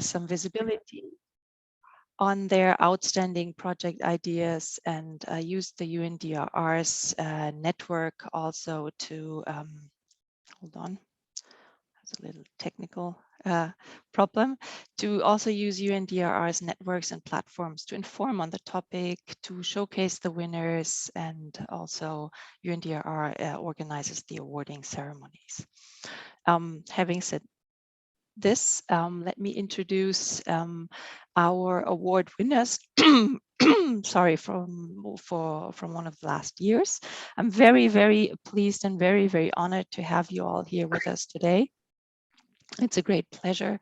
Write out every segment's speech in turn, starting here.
some visibility on their outstanding project ideas and use the UNDRR's network also to, hold on, that's a little technical problem, to also use UNDRR's networks and platforms to inform on the topic, to showcase the winners, and also UNDRR organizes the awarding ceremonies. Having said this, let me introduce our award winners. Sorry, from one of the last years. I'm very, very pleased and very, very honored to have you all here with us today. It's a great pleasure,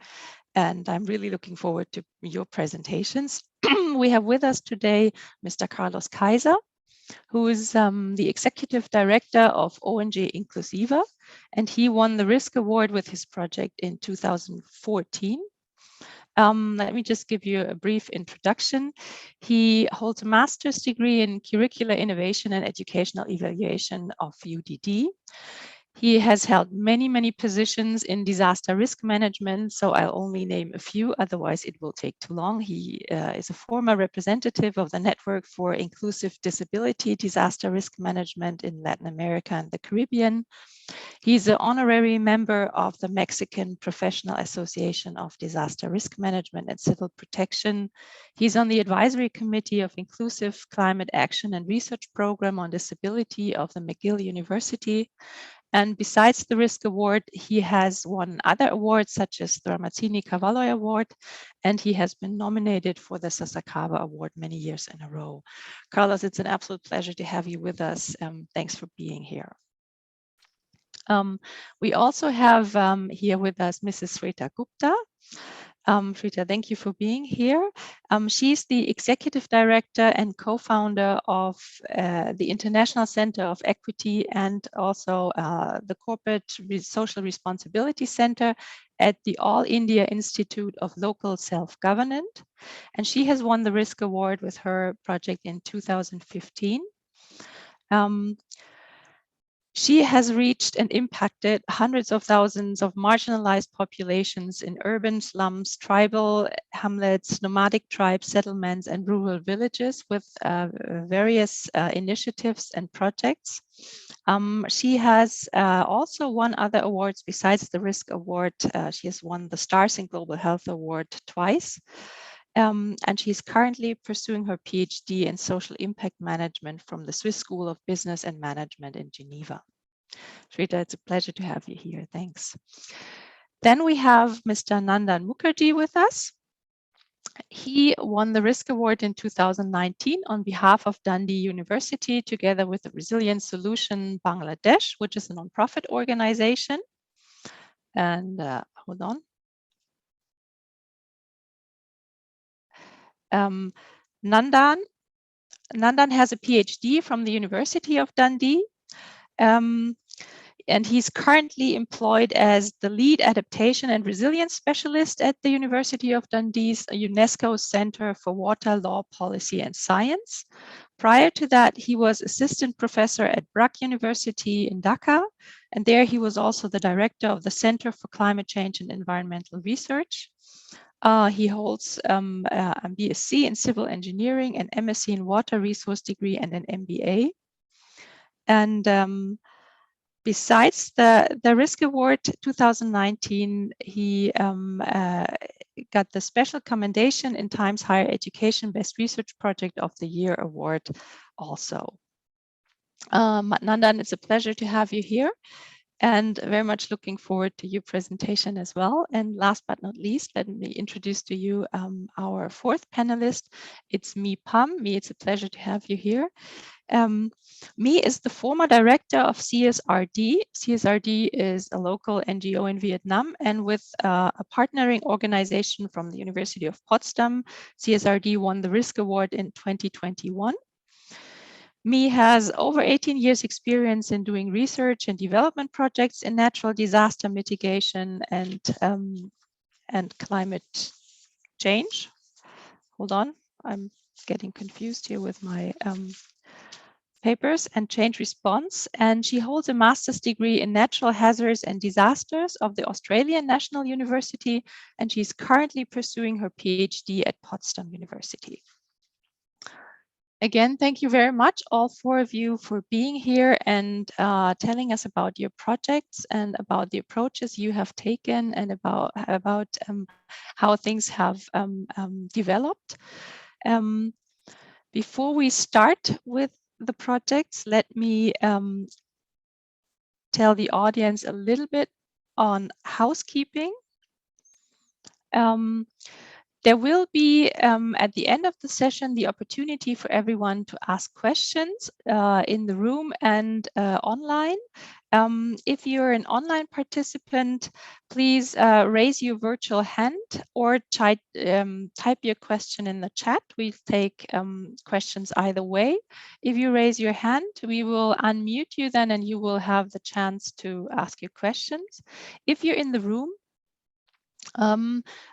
and I'm really looking forward to your presentations. We have with us today Mr. Carlos Kaiser, who is the Executive Director of ONG Inclusiva, and he won the Risk Award with his project in 2014. Let me just give you a brief introduction. He holds a master's degree in curricular innovation and educational evaluation of UDD. He has held many, many positions in disaster risk management, so I'll only name a few, otherwise it will take too long. He is a former representative of the Network for Inclusive Disability Disaster Risk Management in Latin America and the Caribbean. He's an honorary member of the Mexican Professional Association of Disaster Risk Management and Civil Protection. He's on the advisory committee of Inclusive Climate Action and Research Program on Disability of the McGill University. And besides the Risk Award, he has won other awards such as the Ramazzini Cavallo Award, and he has been nominated for the Sasakawa Award many years in a row. Carlos, it's an absolute pleasure to have you with us. Thanks for being here. We also have here with us Mrs. Shrita Gupta. Shrita, thank you for being here. She's the Executive Director and co-founder of the International Center of Equity and also the Corporate Social Responsibility Center at the All India Institute of Local Self-Government. And she has won the Risk Award with her project in 2015. She has reached and impacted hundreds of thousands of marginalized populations in urban slums, tribal hamlets, nomadic tribes, settlements, and rural villages with various initiatives and projects. She has also won other awards besides the Risk Award. She has won the Stars in Global Health Award twice. And she's currently pursuing her PhD in social impact management from the Swiss School of Business and Management in Geneva. Shrita, it's a pleasure to have you here. Thanks. Then we have Mr. Nandan Mukherjee with us. He won the Risk Award in 2019 on behalf of Dundee University, together with the Resilience Solution Bangladesh, which is a nonprofit organization. And hold on. Nandan has a PhD from the University of Dundee, and he's currently employed as the lead adaptation and resilience specialist at the University of Dundee's UNESCO Center for Water, Law, Policy and Science. Prior to that, he was assistant professor at Brak University in Dhaka, and there he was also the director of the Center for Climate Change and Environmental Research. He holds a BSc in Civil Engineering, an MSc in Water Resource degree, and an MBA. And besides the Risk Award 2019, he got the Special Commendation in Times Higher Education Best Research Project of the Year Award also. Nandan, it's a pleasure to have you here, and very much looking forward to your presentation as well. And last but not least, let me introduce to you our fourth panelist. It's Mi Pham. Mi, it's a pleasure to have you here. Mi is the former director of CSRD. CSRD is a local NGO in Vietnam, and with a partnering organization from the University of Potsdam, CSRD won the Risk Award in 2021. Mi has over 18 years experience in doing research and development projects in natural disaster mitigation and climate change. Hold on, I'm getting confused here with my papers and change response, and she holds a master's degree in natural hazards and disasters of the Australian National University, and she's currently pursuing her PhD at Potsdam University. Again, thank you very much, all four of you, for being here and telling us about your projects and about the approaches you have taken and about how things have developed. Before we start with the projects, let me tell the audience a little bit on housekeeping. There will be, at the end of the session, the opportunity for everyone to ask questions in the room and online. If you're an online participant, please raise your virtual hand or type your question in the chat. We'll take questions either way. If you raise your hand, we will unmute you then and you will have the chance to ask your questions. If you're in the room,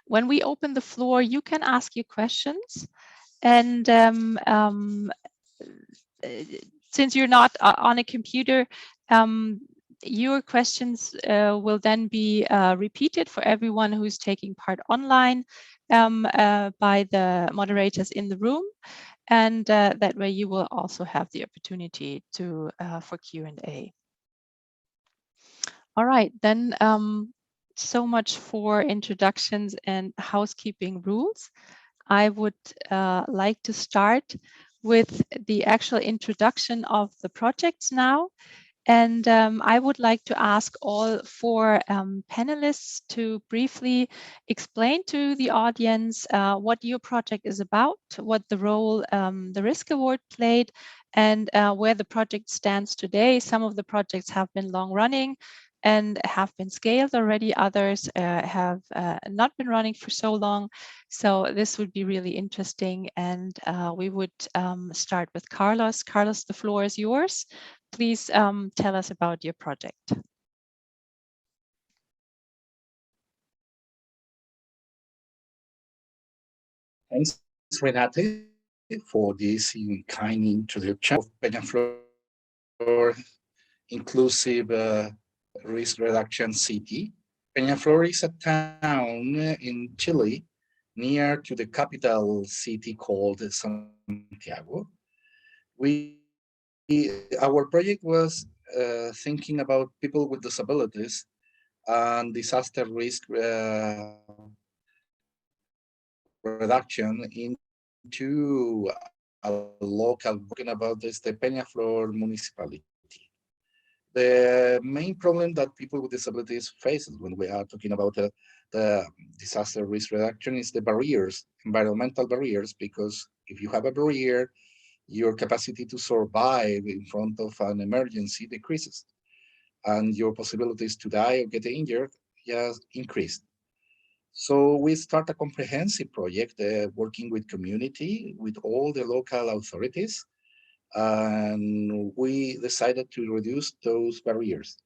when we open the floor, you can ask your questions. And since you're not on a computer, your questions will then be repeated for everyone who's taking part online by the moderators in the room. And that way you will also have the opportunity to for Q&A. All right, then so much for introductions and housekeeping rules. I would like to start with the actual introduction of the projects now. And I would like to ask all four panelists to briefly explain to the audience what your project is about, what the role the Risk Award played, and where the project stands today. Some of the projects have been long running and have been scaled already. Others have not been running for so long. So this would be really interesting. And we would start with Carlos. Carlos, the floor is yours. Please tell us about your project. Thanks, Renate, for this kind introduction of Peñaflor Inclusive Risk Reduction City. Peñaflor is a town in Chile, near to the capital city called Santiago. Our project was thinking about people with disabilities and disaster risk reduction into a local, talking about this, the Peñaflor municipality. The main problem that people with disabilities face when we are talking about the disaster risk reduction is the barriers, environmental barriers, because if you have a barrier, your capacity to survive in front of an emergency decreases, and your possibilities to die or get injured just increased. So we start a comprehensive project working with community, with all the local authorities, and we decided to reduce those barriers.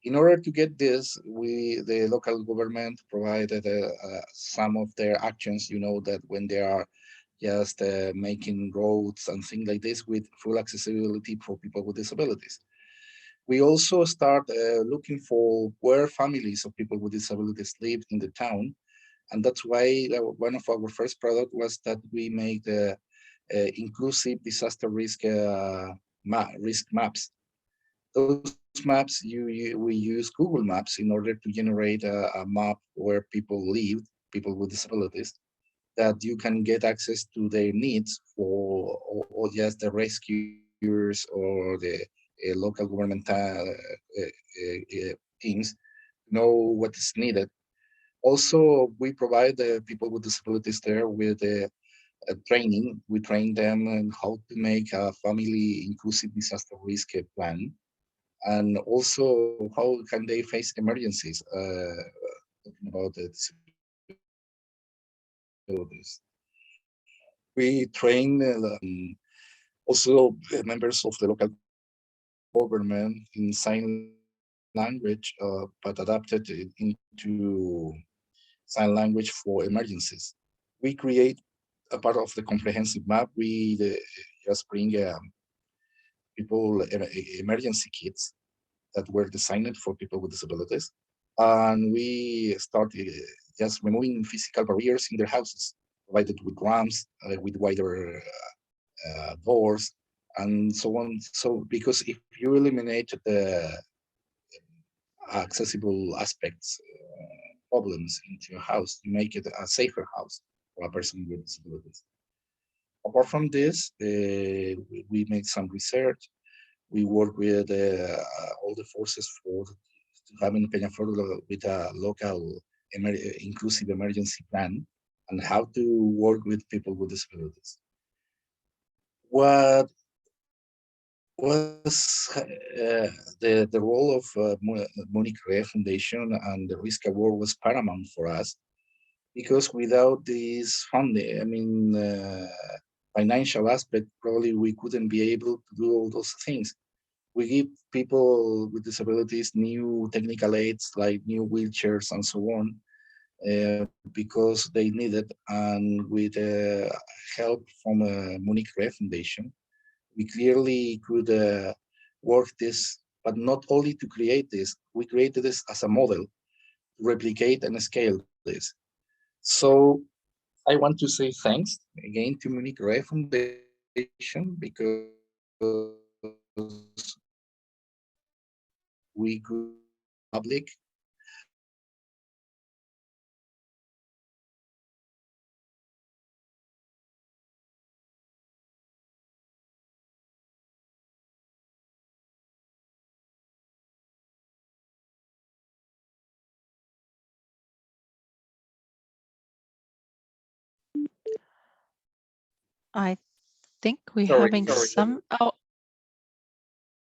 In order to get this, the local government provided some of their actions, you know, that when they are just making roads and things like this with full accessibility for people with disabilities. We also start looking for where families of people with disabilities live in the town. And that's why one of our first product was that we make the inclusive disaster risk risk maps. Those maps, we use Google Maps in order to generate a map where people live, people with disabilities, that you can get access to their needs for, or just the rescuers or the local government teams know what is needed. Also, we provide the people with disabilities there with training. We train them on how to make a family inclusive disaster risk plan, and also how can they face emergencies. Talking about the disabilities, we train also members of the local government in sign language, but adapted into sign language for emergencies. We create a part of the comprehensive map. We just bring people emergency kits that were designed for people with disabilities. And we started just removing physical barriers in their houses, provided with ramps, with wider doors, and so on. So, because if you eliminate the accessible aspects, problems into your house, you make it a safer house for a person with disabilities. Apart from this, we made some research. We work with all the forces for having Peñaflor with a local inclusive emergency plan and how to work with people with disabilities. What was the role of Monique Rea Foundation and the Risk Award was paramount for us, because without this funding, I mean, financial aspect, probably we couldn't be able to do all those things. We give people with disabilities new technical aids like new wheelchairs and so on, because they need it. And with help from Monique Rea Foundation, we clearly could work this, but not only to create this, we created this as a model to replicate and scale this. So I want to say thanks again to Monique Rea Foundation, because we could public I think we're Sorry, having sorry. some. Oh,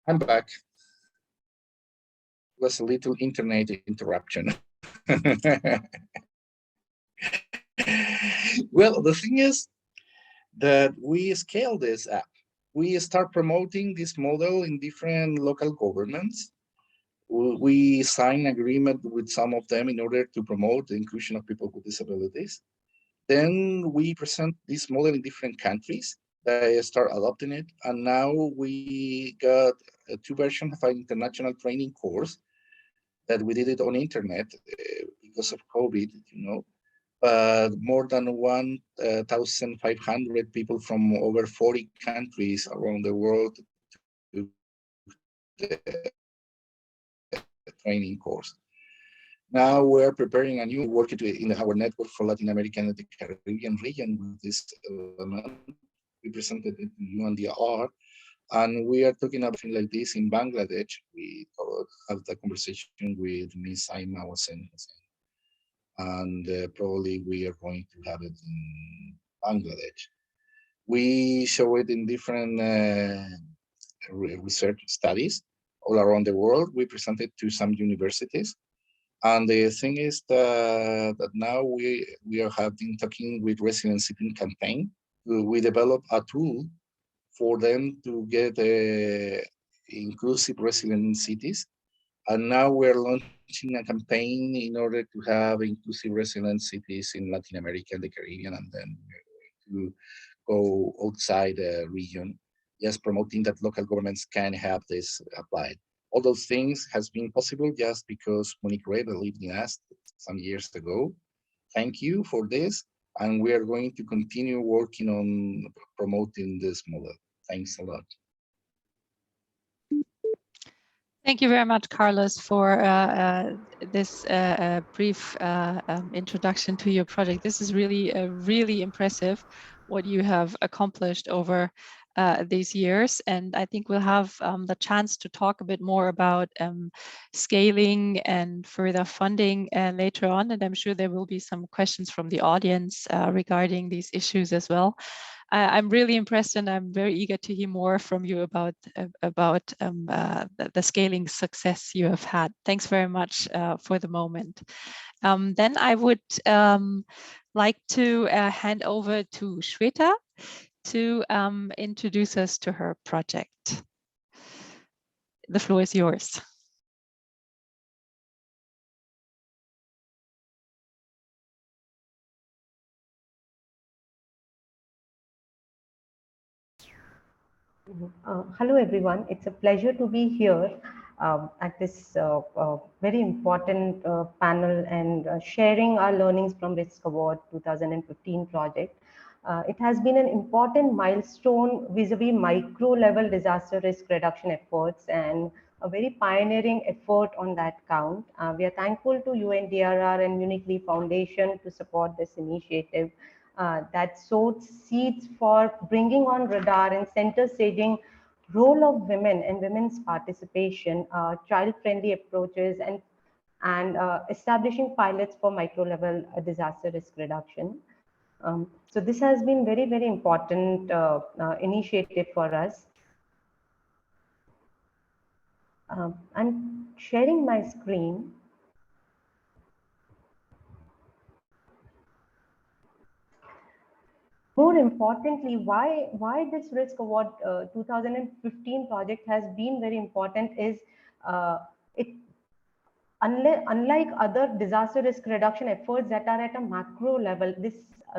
I'm back. It was a little internet interruption. Well, the thing is that we scale this up. We start promoting this model in different local governments. We sign agreement with some of them in order to promote the inclusion of people with disabilities. Then we present this model in different countries. They start adopting it. And now we got two versions of an international training course that we did it on internet because of COVID, but more than 1,500 people from over 40 countries around the world took the training course. Now we're preparing a new work in our network for Latin America and the Caribbean region with this element. We presented it to UNDR, and we are talking about things like this in Bangladesh. We have the conversation with Ms. Aima Hossein, and probably we are going to have it in Bangladesh. We show it in different research studies all around the world. We present it to some universities. And the thing is that now we are talking with Resident City campaign. We develop a tool for them to get inclusive resident cities. And now we're launching a campaign in order to have inclusive resident cities in Latin America and the Caribbean, and then to go outside the region, just promoting that local governments can have this applied. All those things has been possible just because Monique Rea believed in us some years ago. Thank you for this. And we are going to continue working on promoting this model. Thanks a lot. thank you very much, Carlos, for this brief introduction to your project. This is really impressive what you have accomplished over these years. And I think we'll have the chance to talk a bit more about scaling and further funding later on. And I'm sure there will be some questions from the audience regarding these issues as well. I'm really impressed, and I'm very eager to hear more from you about the scaling success you have had. Thanks very much for the moment. Then I would like to hand over to Shweta to introduce us to her project. The floor is yours. Hello, everyone. It's a pleasure to be here at this very important panel and sharing our learnings from Risk Award 2015 project. It has been an important milestone vis-a-vis micro-level disaster risk reduction efforts and a very pioneering effort on that count. We are thankful to UNDRR and Uniquely Foundation to support this initiative that sowed seeds for bringing on radar and center staging role of women and women's participation, child-friendly approaches, and establishing pilots for micro-level disaster risk reduction. So this has been very, very important initiative for us. I'm sharing my screen. More importantly, why this Risk Award 2015 project has been very important is it unlike other disaster risk reduction efforts that are at a macro level, this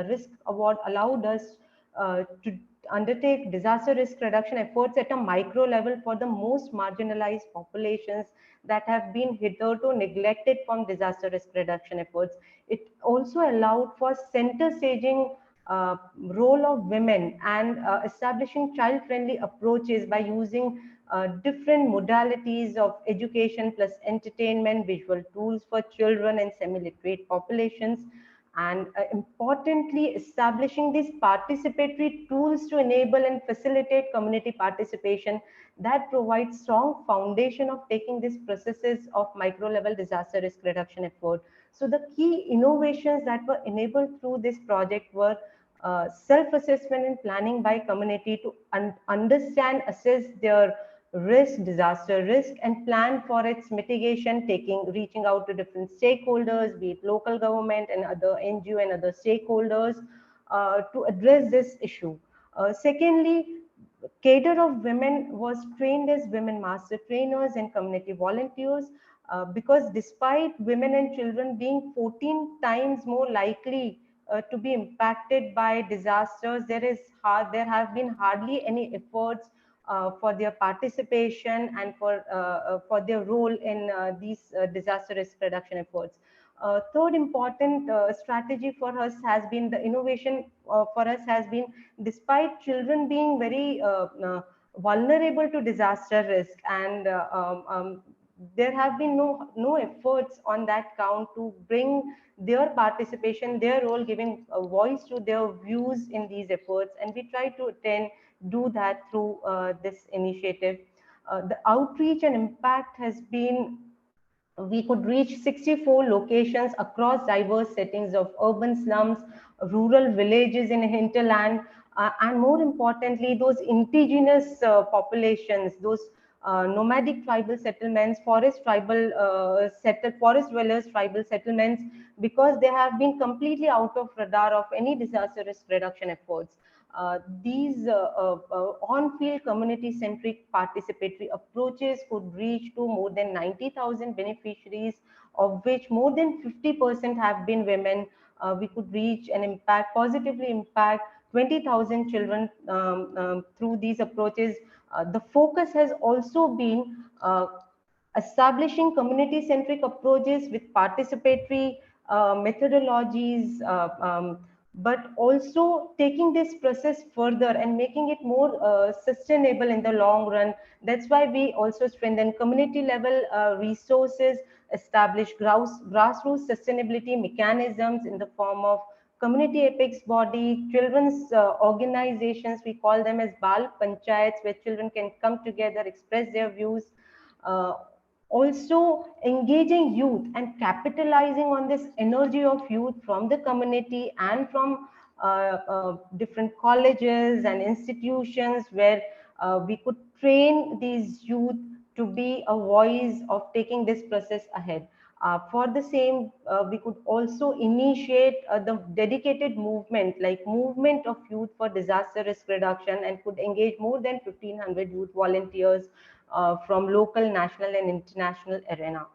risk award allowed us to undertake disaster risk reduction efforts at a micro level for the most marginalized populations that have been hitherto neglected from disaster risk reduction efforts. It also allowed for center staging role of women and establishing child-friendly approaches by using different modalities of education plus entertainment, visual tools for children and semi-literate populations, and importantly, establishing these participatory tools to enable and facilitate community participation that provides strong foundation of taking these processes of micro-level disaster risk reduction effort. So the key innovations that were enabled through this project were self-assessment and planning by community to understand, assess their risk, disaster risk, and plan for its mitigation, reaching out to different stakeholders, be it local government and other NGO and other stakeholders to address this issue. Secondly, cadre of women was trained as women master trainers and community volunteers because despite women and children being 14 times more likely to be impacted by disasters, there have been hardly any efforts for their participation and for their role in these disaster risk reduction efforts. Third important strategy for us has been the innovation for us has been, despite children being very vulnerable to disaster risk, and there have been no efforts on that count to bring their participation, their role, giving a voice to their views in these efforts, and we try to do that through this initiative. The outreach and impact has been, we could reach 64 locations across diverse settings of urban slums, rural villages in hinterland, and more importantly, those indigenous populations, those nomadic tribal settlements, forest dwellers tribal settlements, because they have been completely out of radar of any disaster risk reduction efforts. These on-field community-centric participatory approaches could reach to more than 90,000 beneficiaries, of which more than 50% have been women. We could reach and positively impact 20,000 children through these approaches. The focus has also been establishing community-centric approaches with participatory methodologies, but also taking this process further and making it more sustainable in the long run. That's why we also strengthen community level resources, establish grassroots sustainability mechanisms in the form of community apex body, children's organizations, we call them as Bal Panchayats, where children can come together, express their views. Uh, Also engaging youth and capitalizing on this energy of youth from the community and from different colleges and institutions, where we could train these youth to be a voice of taking this process ahead. For the same, we could also initiate the dedicated movement, like movement of youth for disaster risk reduction, and could engage more than 1,500 youth volunteers from local, national, and international arena.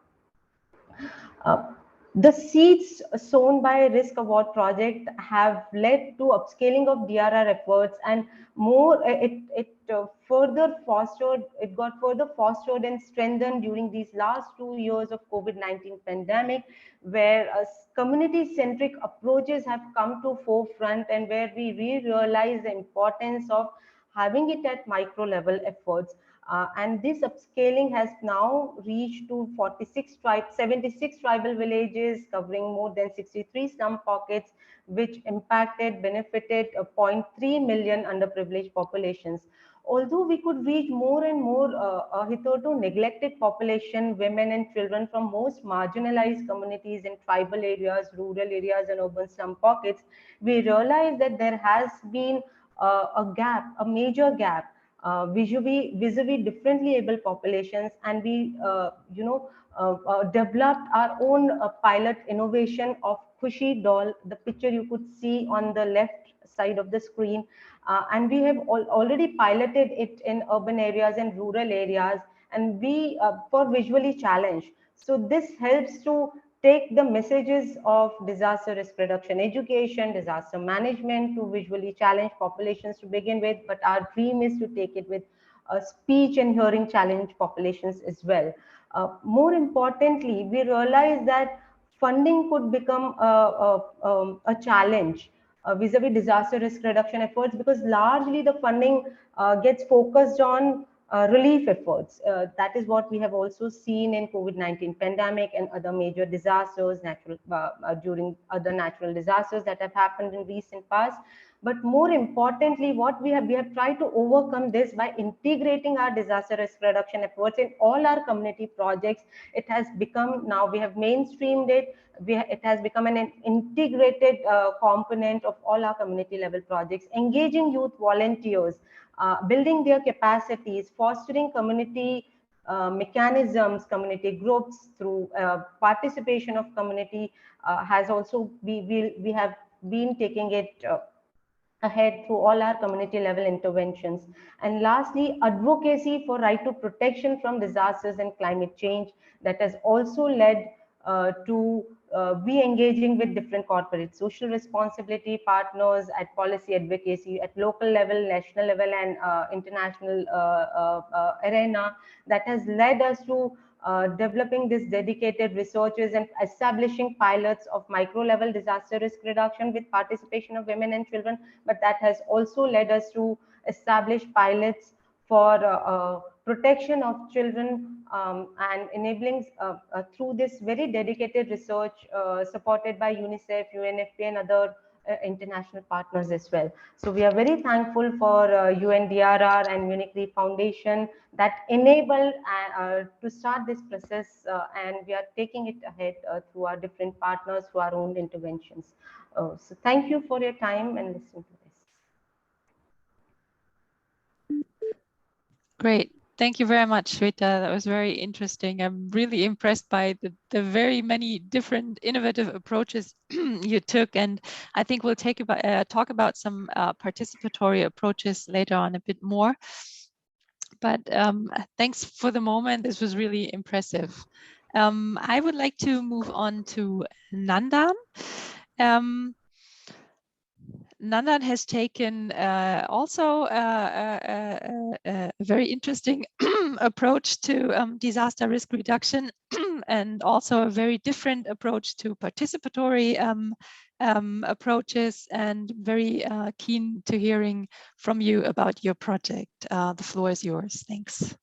Uh, The seeds sown by risk award project have led to upscaling of DRR efforts, and more it got further fostered and strengthened during these last 2 years of COVID-19 pandemic, where community centric approaches have come to forefront, and where we realize the importance of having it at micro level efforts. And this upscaling has now reached to 76 tribal villages covering more than 63 slum pockets, which benefited 0.3 million underprivileged populations. Although we could reach more and more hitherto neglected population, women and children from most marginalized communities in tribal areas, rural areas, and urban slum pockets, we realize that there has been a gap, a major gap, vis-a-vis differently able populations, and we developed our own pilot innovation of Khushi doll, the picture you could see on the left side of the screen, and we have already piloted it in urban areas and rural areas, and we for visually challenged. So this helps to take the messages of disaster risk reduction education, disaster management to visually challenged populations to begin with, but our dream is to take it with speech and hearing challenged populations as well. More importantly, we realize that funding could become a challenge vis-a-vis disaster risk reduction efforts, because largely the funding gets focused on relief efforts. That is what we have also seen in COVID-19 pandemic and other major disasters, during other natural disasters that have happened in recent past. But more importantly, what we have tried to overcome this by integrating our disaster risk reduction efforts in all our community projects. It has become, now we have mainstreamed it. It has become an integrated component of all our community level projects, engaging youth volunteers, building their capacities, fostering community mechanisms, community groups through participation of community has also, we have been taking it ahead through all our community level interventions. And lastly, advocacy for right to protection from disasters and climate change, that has also led to be engaging with different corporate social responsibility partners at policy advocacy at local level, national level, and international arena, that has led us to developing this dedicated researches and establishing pilots of micro level disaster risk reduction with participation of women and children. But that has also led us to establish pilots for protection of children, and enabling through this very dedicated research supported by UNICEF, UNFPA, and other international partners as well. So we are very thankful for UNDRR and Unicre Foundation that enable to start this process, and we are taking it ahead through our different partners, through our own interventions. So thank you for your time and listening to this. Great. Thank you very much, Shweta. That was very interesting. I'm really impressed by the very many different innovative approaches you took. And I think we'll talk about some participatory approaches later on a bit more. But thanks for the moment. This was really impressive. I would like to move on to Nandan. Nandan has taken also a very interesting approach to disaster risk reduction and also a very different approach to participatory approaches, and very keen to hearing from you about your project. The floor is yours. Thanks.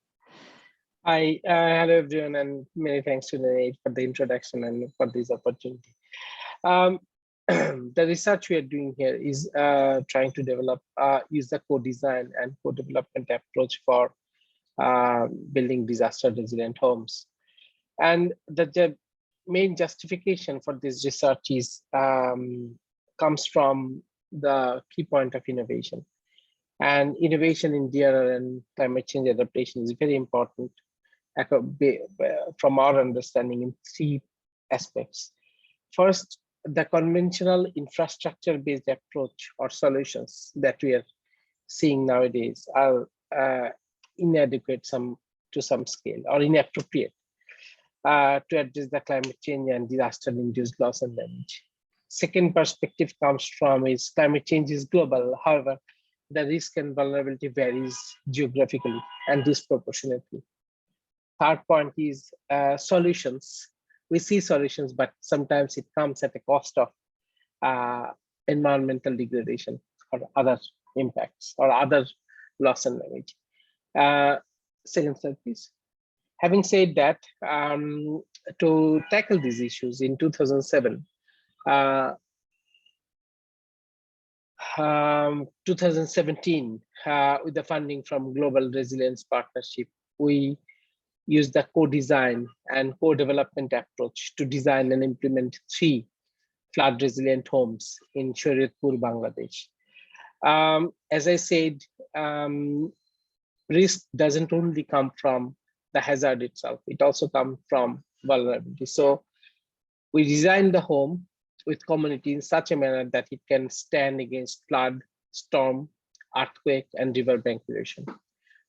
Hi, hello everyone, and many thanks to Nate for the introduction and for this opportunity. The research we are doing here is trying to develop user co-design and co-development approach for building disaster resilient homes. And the main justification for this research is comes from the key point of innovation. And innovation in DRR and climate change adaptation is very important from our understanding in three aspects. First, the conventional infrastructure-based approach or solutions that we are seeing nowadays are inadequate to some scale or inappropriate. to address the climate change and disaster-induced loss and damage. Second perspective comes from is climate change is global. However, the risk and vulnerability varies geographically and disproportionately. Third point is solutions. We see solutions, but sometimes it comes at a cost of environmental degradation or other impacts or other loss and damage. Second slide, please. Having said that, to tackle these issues in 2007, 2017, with the funding from Global Resilience Partnership, we used the co-design and co-development approach to design and implement 3 flood-resilient homes in Shariatpur, Bangladesh. As I said, risk doesn't only come from the hazard itself, it also comes from vulnerability. So we designed the home with community in such a manner that it can stand against flood, storm, earthquake, and riverbank erosion.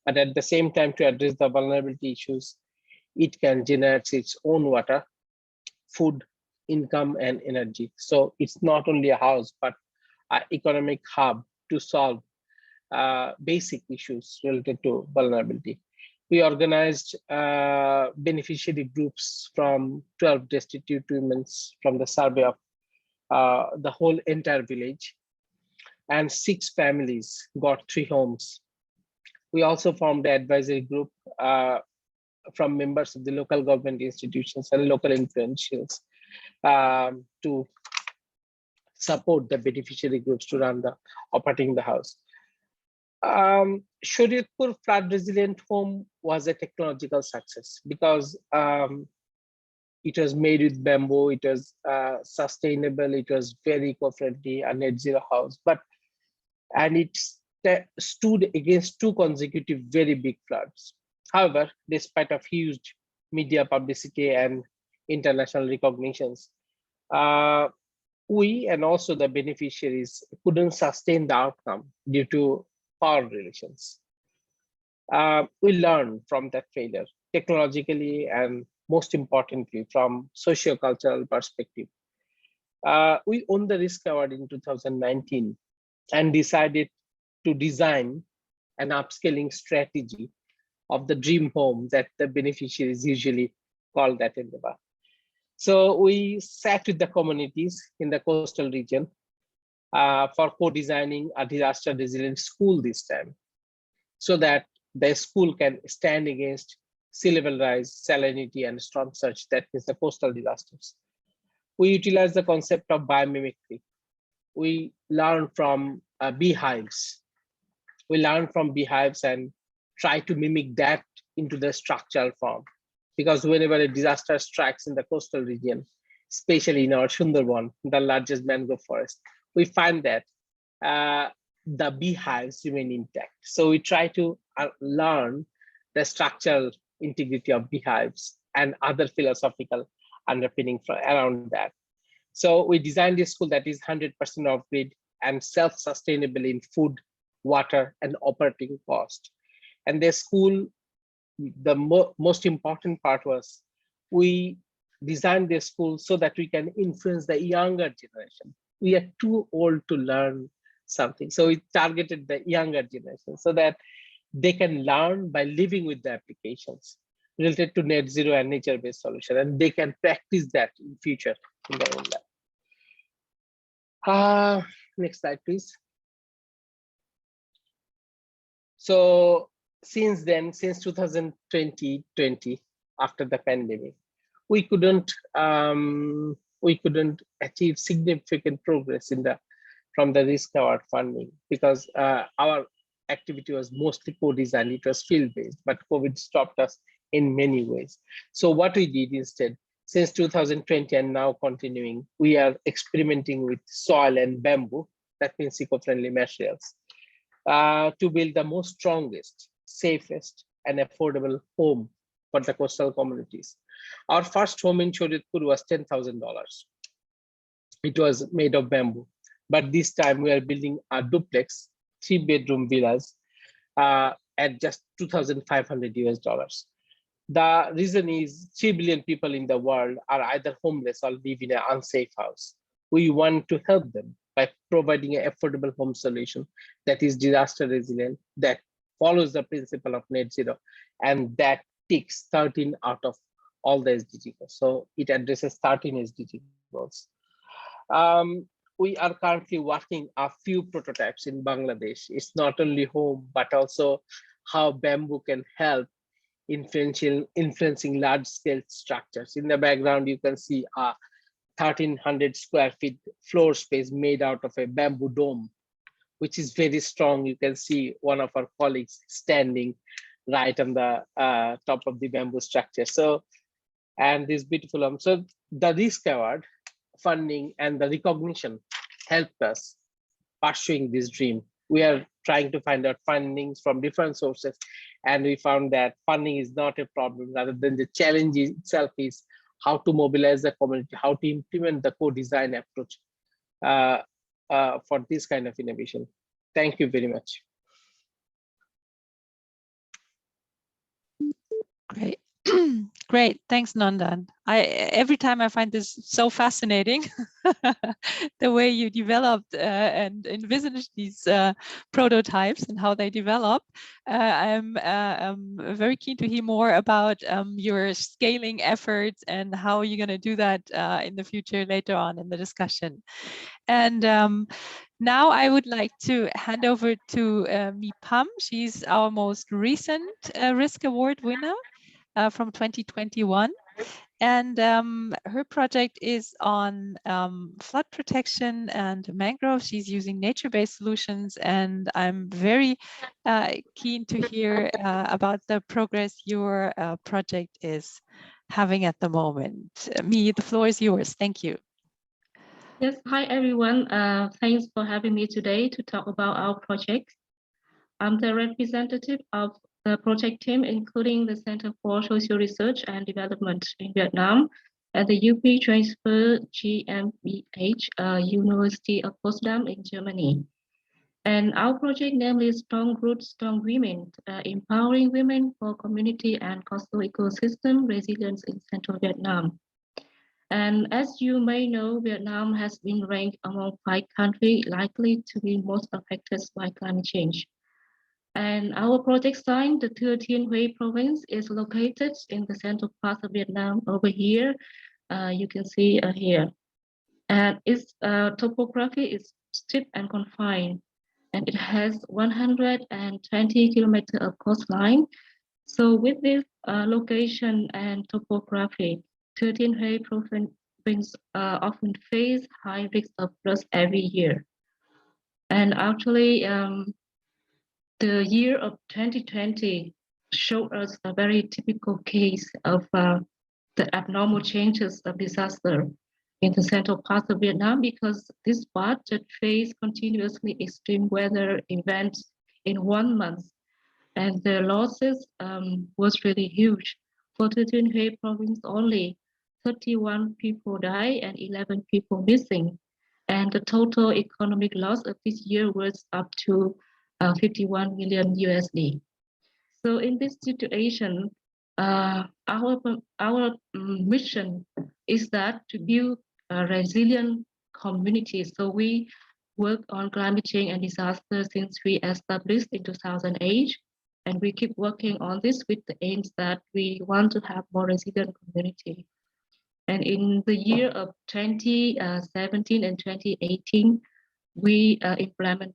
But at the same time, to address the vulnerability issues, it can generate its own water, food, income, and energy. So it's not only a house, but an economic hub to solve basic issues related to vulnerability. We organized beneficiary groups from 12 destitute women from the survey of the whole entire village, and 6 families got 3 homes. We also formed an advisory group from members of the local government institutions and local influentials to support the beneficiary groups to run the operating the house. Shariatpur flood resilient home was a technological success because it was made with bamboo, it was sustainable, it was very eco-friendly, a net zero house, and it stood against 2 consecutive very big floods. However, despite of huge media publicity and international recognitions, we and also the beneficiaries couldn't sustain the outcome due to power relations. We learned from that failure technologically and most importantly from socio-cultural perspective. We won the risk award in 2019 and decided to design an upscaling strategy of the dream home that the beneficiaries usually call that endeavor. So we sat with the communities in the coastal region for co-designing a disaster resilient school this time, so that the school can stand against sea level rise, salinity, and storm surge, that is the coastal disasters. We utilize the concept of biomimicry. We learn from beehives. We learn from beehives and try to mimic that into the structural form. Because whenever a disaster strikes in the coastal region, especially in our Sundarban, the largest mangrove forest, we find that the beehives remain intact. So we try to learn the structural integrity of beehives and other philosophical underpinning around that. So we designed a school that is 100% off-grid and self-sustainable in food, water, and operating cost. And the school, the most important part was we designed the school so that we can influence the younger generation. We are too old to learn something. So we targeted the younger generation so that they can learn by living with the applications related to net zero and nature-based solution, and they can practice that in future in their own life. Next slide, please. So since then, since 2020, after the pandemic, we couldn't achieve significant progress from the risk award funding because our activity was mostly co-designed. It was field-based, but COVID stopped us in many ways. So what we did instead, since 2020 and now continuing, we are experimenting with soil and bamboo, that means eco-friendly materials, to build the most strongest, safest, and affordable home for the coastal communities. Our first home in Shariatpur was $10,000. It was made of bamboo, but this time we are building a duplex, 3-bedroom villas at just $2,500 US. The reason is 3 billion people in the world are either homeless or live in an unsafe house. We want to help them by providing an affordable home solution that is disaster resilient, that follows the principle of net zero, and that ticks 13 out of all the SDG goals. So it addresses 13 SDG goals. We are currently working a few prototypes in Bangladesh. It's not only home, but also how bamboo can help influencing large-scale structures. In the background, you can see a 1,300 square feet floor space made out of a bamboo dome, which is very strong. You can see one of our colleagues standing right on the top of the bamboo structure. So, and this beautiful home. So the risk award funding and the recognition helped us pursuing this dream. We are trying to find out fundings from different sources, and we found that funding is not a problem. Rather than the challenge itself is how to mobilize the community, how to implement the co-design approach for this kind of innovation. Thank you very much. Great. Great, thanks, Nandan. Every time I find this so fascinating, the way you developed and envisaged these prototypes and how they develop. I'm very keen to hear more about your scaling efforts and how you're going to do that in the future later on in the discussion. And now I would like to hand over to Mipam. She's our most recent Risk Award winner from 2021. And her project is on flood protection and mangrove. She's using nature-based solutions, and I'm very keen to hear about the progress your project is having at the moment. Mi, the floor is yours. Thank you. Yes, hi everyone. Thanks for having me today to talk about our project. I'm the representative of the project team, including the Center for Social Research and Development in Vietnam at the UP Transfer GmbH, University of Potsdam in Germany. And our project name is Strong Roots, Strong Women, empowering women for community and coastal ecosystem resilience in Central Vietnam. And as you may know, Vietnam has been ranked among 5 countries likely to be most affected by climate change. And our project site, the Thừa Thiên Huế province, is located in the central part of Vietnam over here. You can see here. And its topography is steep and confined. And it has 120 kilometers of coastline. So with this location and topography, Thừa Thiên Huế province often face high risk of floods every year. And actually, the year of 2020 showed us a very typical case of the abnormal changes of disaster in the central part of Vietnam, because this part that faced continuously extreme weather events in 1 month, and the losses was really huge. For Thừa Thiên Huế province only, 31 people died and 11 people missing. And the total economic loss of this year was up to 51 million USD. So in this situation, our mission is that to build a resilient community. So we work on climate change and disaster since we established in 2008, and we keep working on this with the aims that we want to have more resilient community. And in the year of 2017 and 2018, we implemented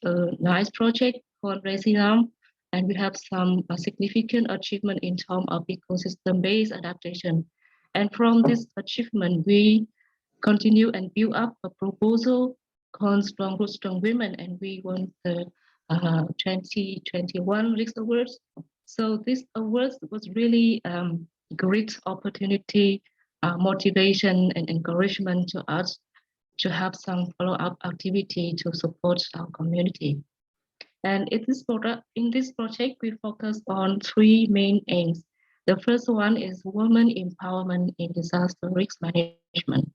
a nice project called Resilient, and we have some significant achievement in terms of ecosystem-based adaptation. And from this achievement, we continue and build up a proposal called Strong Roots, Strong Women, and we won the 2021 Risk Awards. So this awards was really great opportunity, motivation and encouragement to us to have some follow-up activity to support our community. And in this project, we focus on 3 main aims. The first one is women empowerment in disaster risk management.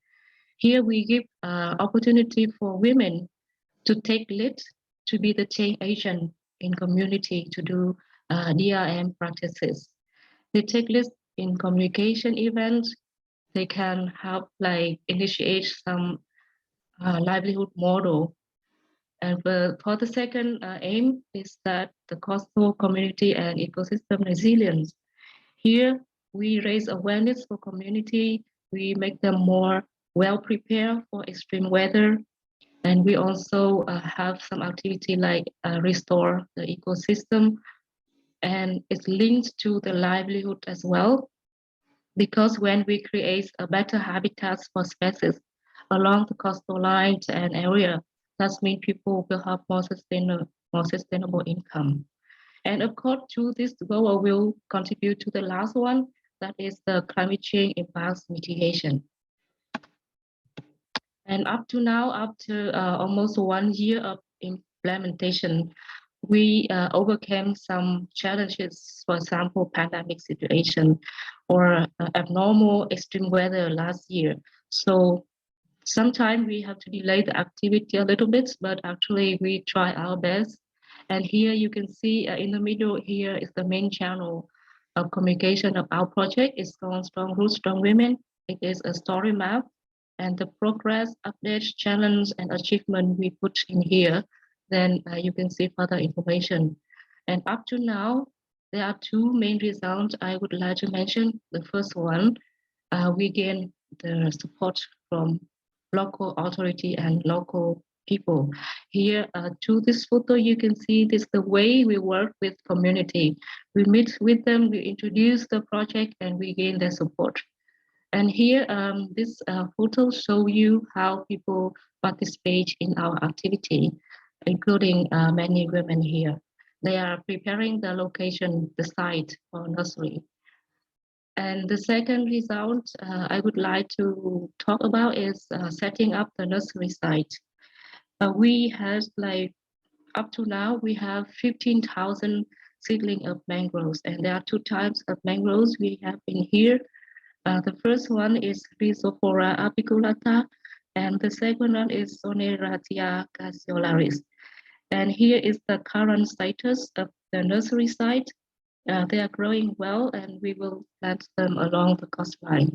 Here we give opportunity for women to take lead, to be the change agent in community, to do DRM practices. They take list in communication events. They can help like initiate some livelihood model. And for the second aim is that the coastal community and ecosystem resilience. Here, we raise awareness for community. We make them more well prepared for extreme weather. And we also have some activity like restore the ecosystem. And it's linked to the livelihood as well. Because when we create a better habitats for species along the coastal lines and area, that means people will have more sustainable income. And of course, through this goal will contribute to the last one, that is the climate change impacts mitigation. And up to now, after almost 1 year of implementation, we overcame some challenges, for example, pandemic situation or abnormal extreme weather last year. So sometimes we have to delay the activity a little bit, but actually we try our best. And here you can see in the middle here is the main channel of communication of our project. It's called Strong Roots, Strong Women. It is a story map and the progress, updates, challenge, and achievement we put in here. Then you can see further information. And up to now, there are two main results I would like to mention. The first one, we gain the support from local authority and local people. Here, to this photo, you can see this the way we work with community. We meet with them, we introduce the project, and we gain their support. And here, this photo show you how people participate in our activity, including many women here. They are preparing the location, the site for nursery. And the second result I would like to talk about is setting up the nursery site. We have like, up to now, we have 15,000 seedling of mangroves, and there are two types of mangroves we have in here. The first one is Rhizophora apiculata, and the second one is Soneratia cassiolaris. And here is the current status of the nursery site. They are growing well, and we will plant them along the coastline.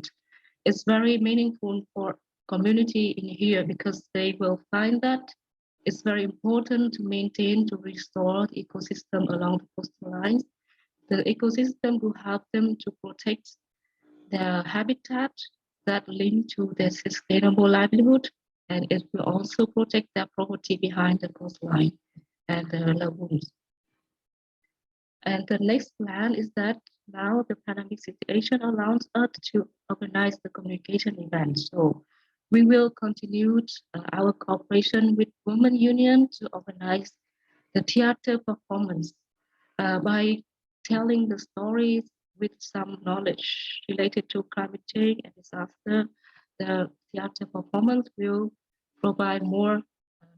It's very meaningful for community in here because they will find that it's very important to maintain, to restore the ecosystem along the coastlines. The ecosystem will help them to protect their habitat that link to their sustainable livelihood, and it will also protect their property behind the coastline and the lagoons. And the next plan is that now the pandemic situation allows us to organize the communication events. So we will continue our cooperation with Women Union to organize the theater performance by telling the stories with some knowledge related to climate change and disaster. The theater performance will provide more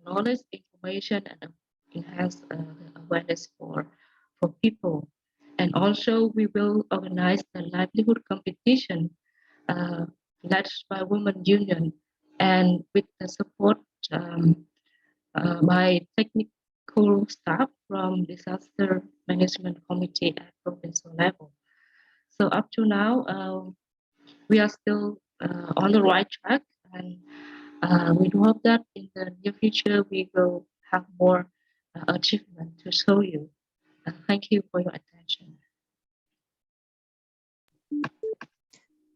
knowledge, information, and enhance awareness for people. And also we will organize the livelihood competition led by Women Union and with the support by technical staff from Disaster Management Committee at provincial level. So up to now, we are still on the right track, and we do hope that in the near future we will have more achievement to show you. Thank you for your attention.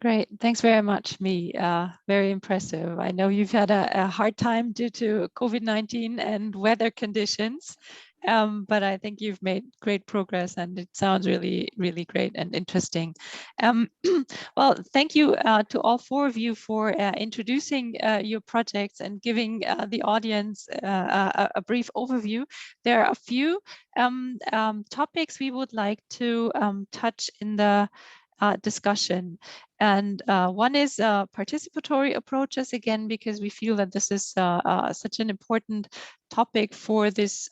Great, thanks very much, Mi. Very impressive. I know you've had a hard time due to COVID-19 and weather conditions, but I think you've made great progress and it sounds really, really great and interesting. Well, thank you to all four of you for introducing your projects and giving the audience a brief overview. There are a few topics we would like to touch in the discussion. And one is participatory approaches, again, because we feel that this is such an important topic for this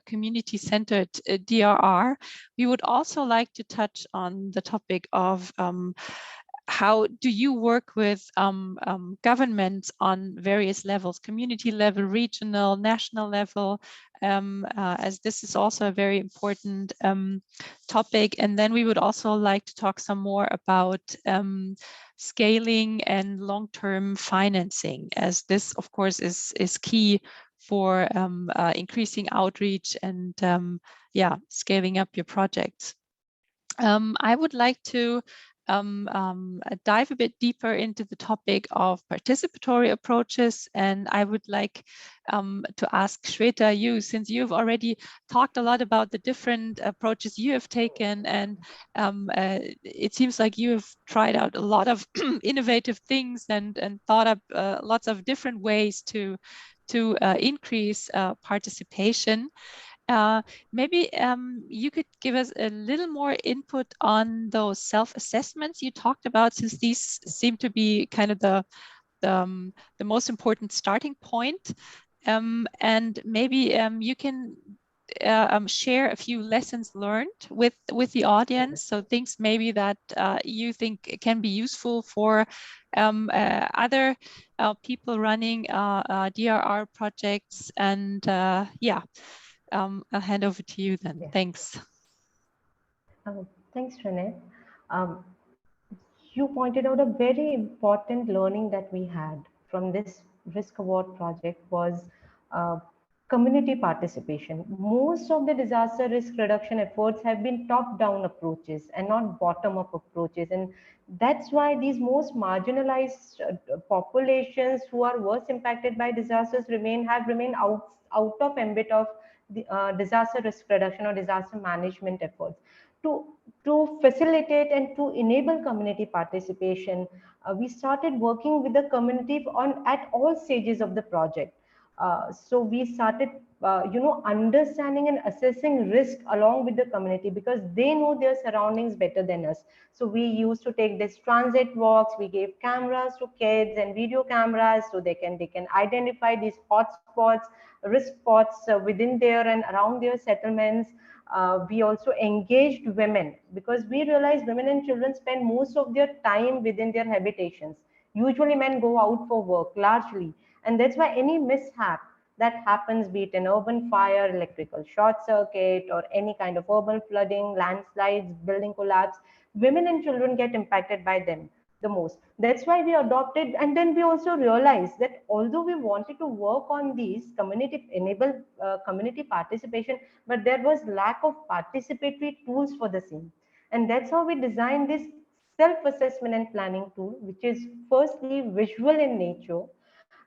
community-centered DRR. We would also like to touch on the topic of how do you work with governments on various levels, community level, regional, national level, as this is also a very important topic. And then we would also like to talk some more about scaling and long-term financing, as this, of course, is key for increasing outreach and yeah, scaling up your projects. I would like to dive a bit deeper into the topic of participatory approaches, and I would like to ask Shweta, you, since you've already talked a lot about the different approaches you have taken, and it seems like you have tried out a lot of innovative things and thought up lots of different ways to increase participation. Maybe you could give us a little more input on those self-assessments you talked about, since these seem to be kind of the most important starting point. And maybe you can share a few lessons learned with the audience, so things maybe that you think can be useful for other people running DRR projects. And yeah. I'll hand over to you then. Yeah. Thanks. Thanks, Renee. You pointed out a very important learning that we had from this risk award project was community participation. Most of the disaster risk reduction efforts have been top-down approaches and not bottom-up approaches. And that's why these most marginalized populations who are worst impacted by disasters have remained out of ambit of the disaster risk reduction or disaster management efforts. To facilitate and to enable community participation, we started working with the community at all stages of the project. So we started, understanding and assessing risk along with the community, because they know their surroundings better than us. So we used to take this transit walks. We gave cameras to kids and video cameras so they can identify these hotspots, risk spots within there and around their settlements. We also engaged women, because we realized women and children spend most of their time within their habitations. Usually men go out for work largely, and that's why any mishap that happens, be it an urban fire, electrical short circuit, or any kind of urban flooding, landslides, building collapse, women and children get impacted by them the most. That's why we adopted, and then we also realized that although we wanted to work on these community participation, but there was lack of participatory tools for the same. And that's how we designed this self-assessment and planning tool, which is firstly visual in nature.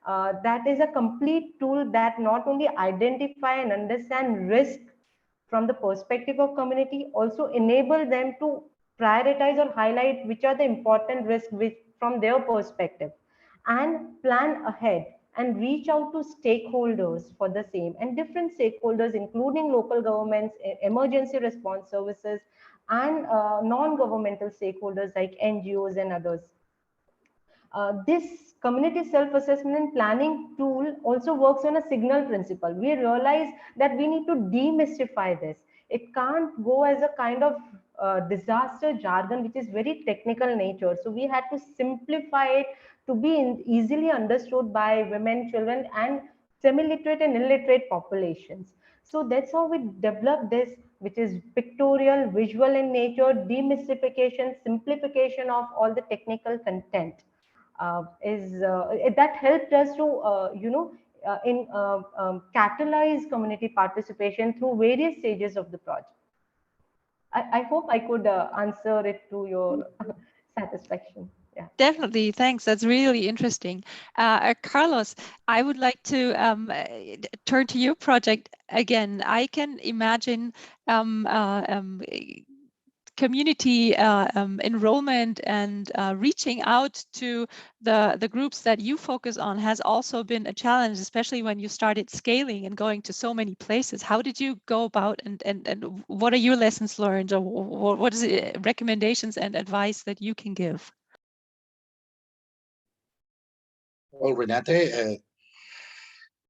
That is a complete tool that not only identify and understand risk from the perspective of community, also enable them to prioritize or highlight which are the important risks from their perspective, and plan ahead and reach out to stakeholders for the same, and different stakeholders including local governments, emergency response services, and non-governmental stakeholders like NGOs and others. This community self-assessment and planning tool also works on a signal principle. We realize that we need to demystify this. It can't go as a kind of disaster jargon, which is very technical nature. So we had to simplify it to be easily understood by women, children, and semi-literate and illiterate populations. So that's how we developed this, which is pictorial, visual in nature, demystification, simplification of all the technical content. That helped us to catalyze community participation through various stages of the project. I hope I could answer it to your satisfaction. Yeah. Definitely, thanks. That's really interesting. Carlos, I would like to turn to your project again. I can imagine community enrollment and reaching out to the groups that you focus on has also been a challenge, especially when you started scaling and going to so many places. How did you go about, and what are your lessons learned, or what is it, recommendations and advice that you can give? Well, Renate,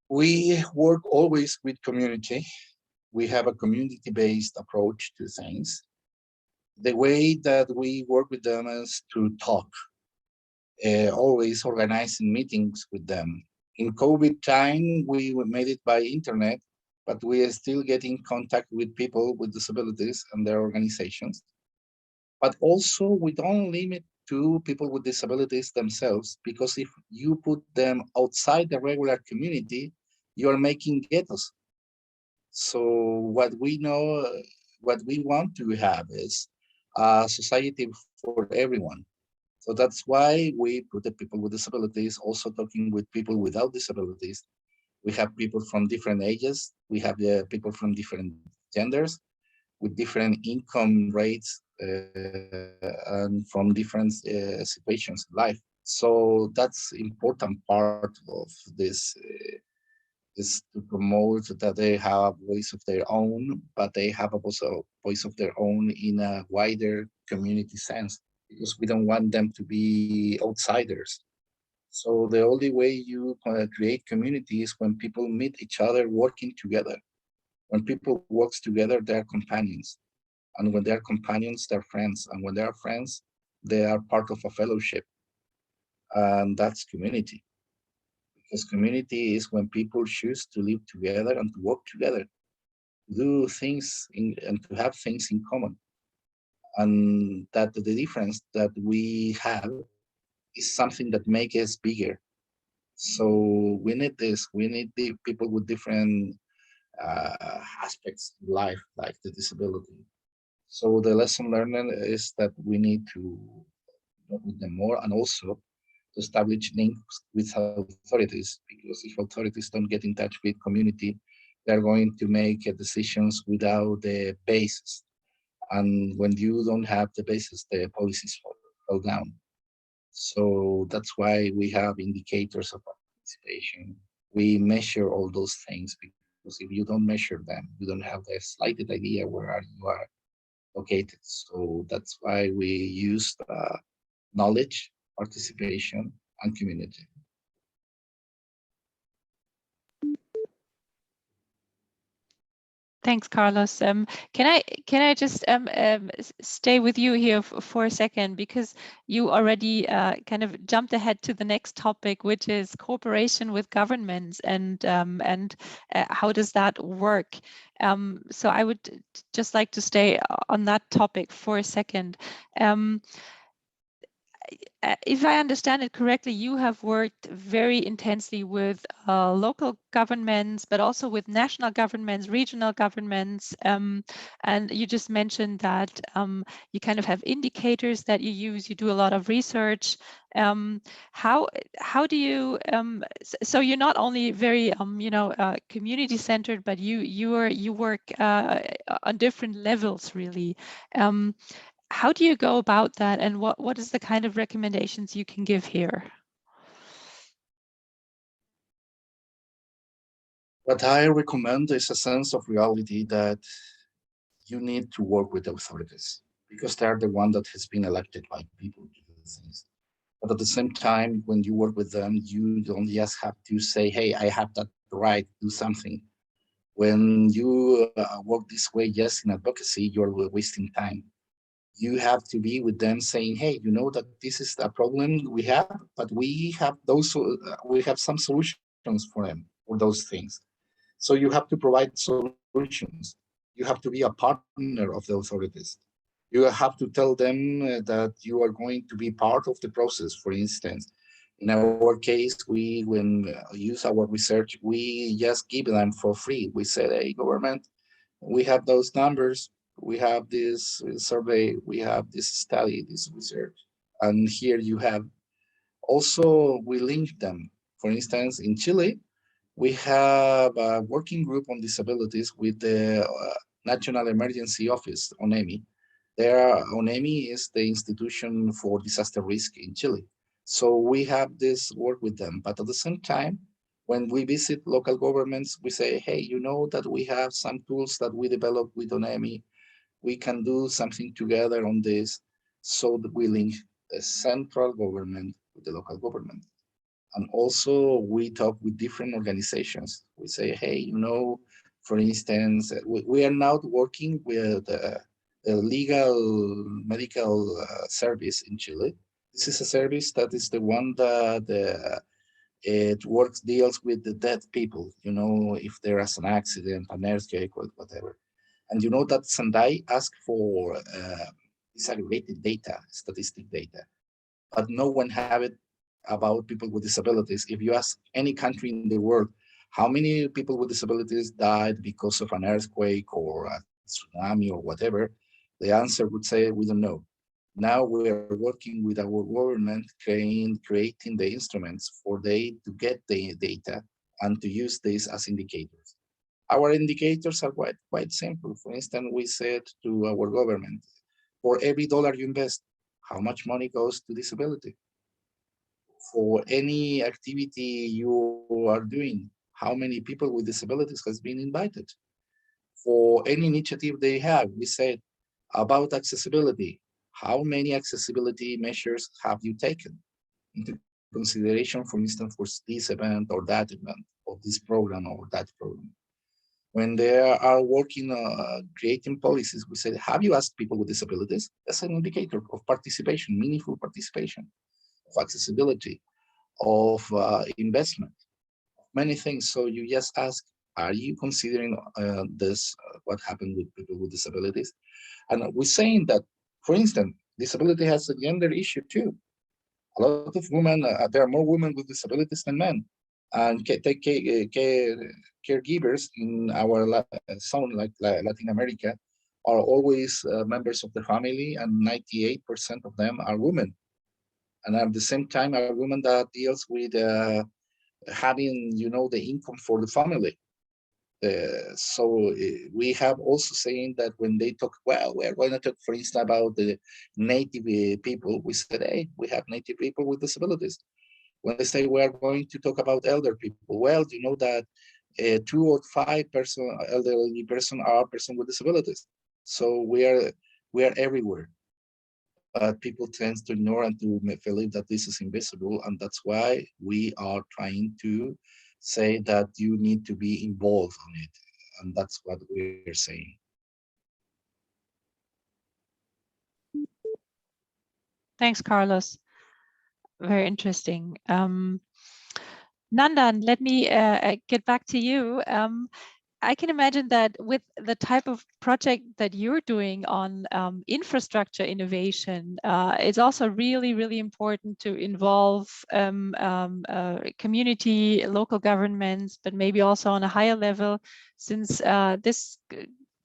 we work always with community. We have a community-based approach to things. The way that we work with them is to talk, always organizing meetings with them. In COVID time, we made it by internet, but we are still getting contact with people with disabilities and their organizations. But also, we don't limit to people with disabilities themselves, because if you put them outside the regular community, you are making ghettos. So what we know, what we want to have is a society for everyone. So that's why we put the people with disabilities also talking with people without disabilities. We have people from different ages. We have people from different genders with different income rates and from different situations in life. So that's important part of this is to promote that they have a voice of their own, but they have also a voice of their own in a wider community sense, because we don't want them to be outsiders. So the only way you create community is when people meet each other working together. When people work together, they are companions. And when they are companions, they're friends. And when they are friends, they are part of a fellowship. And that's community. Because community is when people choose to live together and to work together, do things and to have things in common. And that the difference that we have is something that makes us bigger. So we need this. We need the people with different aspects of life, like the disability. So the lesson learned is that we need to work with them more, and also to establish links with authorities, because if authorities don't get in touch with community, they're going to make decisions without the basis. And when you don't have the basis, the policies fall down. So that's why we have indicators of participation. We measure all those things, because if you don't measure them, you don't have the slightest idea where you are located. So that's why we use knowledge, participation, and community. Thanks, Carlos. Can I just stay with you here for a second, because you already kind of jumped ahead to the next topic, which is cooperation with governments and how does that work? So I would just like to stay on that topic for a second. If I understand it correctly, you have worked very intensely with local governments, but also with national governments, regional governments. And you just mentioned that you kind of have indicators that you use. You do a lot of research. How do you? So you're not only very community centered, but you work on different levels, really. How do you go about that, and what is the kind of recommendations you can give here? What I recommend is a sense of reality that you need to work with the authorities, because they're the one that has been elected by people to do things. But at the same time, when you work with them, you don't just have to say, hey, I have that right, do something. When you work this way just in advocacy, you're wasting time. You have to be with them saying, hey, you know that this is a problem we have, but we have some solutions for them, for those things. So you have to provide solutions. You have to be a partner of the authorities. You have to tell them that you are going to be part of the process. For instance, in our case, when use our research, we just give them for free. We said, hey, government, we have those numbers, we have this survey, we have this study, this research, and here you have. Also, we link them. For instance, in Chile, we have a working group on disabilities with the National Emergency Office, ONEMI. ONEMI is the institution for disaster risk in Chile. So we have this work with them, but at the same time, when we visit local governments, we say, hey, you know that we have some tools that we developed with ONEMI. We can do something together on this, so that we link the central government with the local government. And also we talk with different organizations. We say, hey, for instance, we are now working with the legal medical service in Chile. This is a service that is the one that it deals with the dead people, you know, if there is an accident, an earthquake, or whatever. And you know that Sendai asked for disaggregated data, statistic data, but no one have it about people with disabilities. If you ask any country in the world, how many people with disabilities died because of an earthquake or a tsunami or whatever, the answer would say, we don't know. Now we are working with our government, creating the instruments for they to get the data and to use this as indicators. Our indicators are quite simple. For instance, we said to our government, for every dollar you invest, how much money goes to disability? For any activity you are doing, how many people with disabilities has been invited? For any initiative they have, we said about accessibility, how many accessibility measures have you taken into consideration, for instance, for this event or that event, or this program or that program? When they are working, creating policies, we said, have you asked people with disabilities? That's an indicator of participation, meaningful participation, of accessibility, of investment, many things. So you just ask, are you considering what happened with people with disabilities? And we're saying that, for instance, disability has a gender issue too. A lot of women, there are more women with disabilities than men. And caregivers in our zone, like Latin America, are always members of the family, and 98% of them are women. And at the same time, are women that deals with having, you know, the income for the family. So we have also saying that when they talk, well, we're going to talk, for instance, about the native people, we said, hey, we have native people with disabilities. When they say we are going to talk about elder people, well, you know that 2 or 5 elderly person are person with disabilities. So we are everywhere. But people tend to ignore and to believe that this is invisible, and that's why we are trying to say that you need to be involved on it, and that's what we're saying. Thanks, Carlos. Very interesting. Nandan, let me get back to you. I can imagine that with the type of project that you're doing on infrastructure innovation, it's also really, really important to involve community, local governments, but maybe also on a higher level, since this,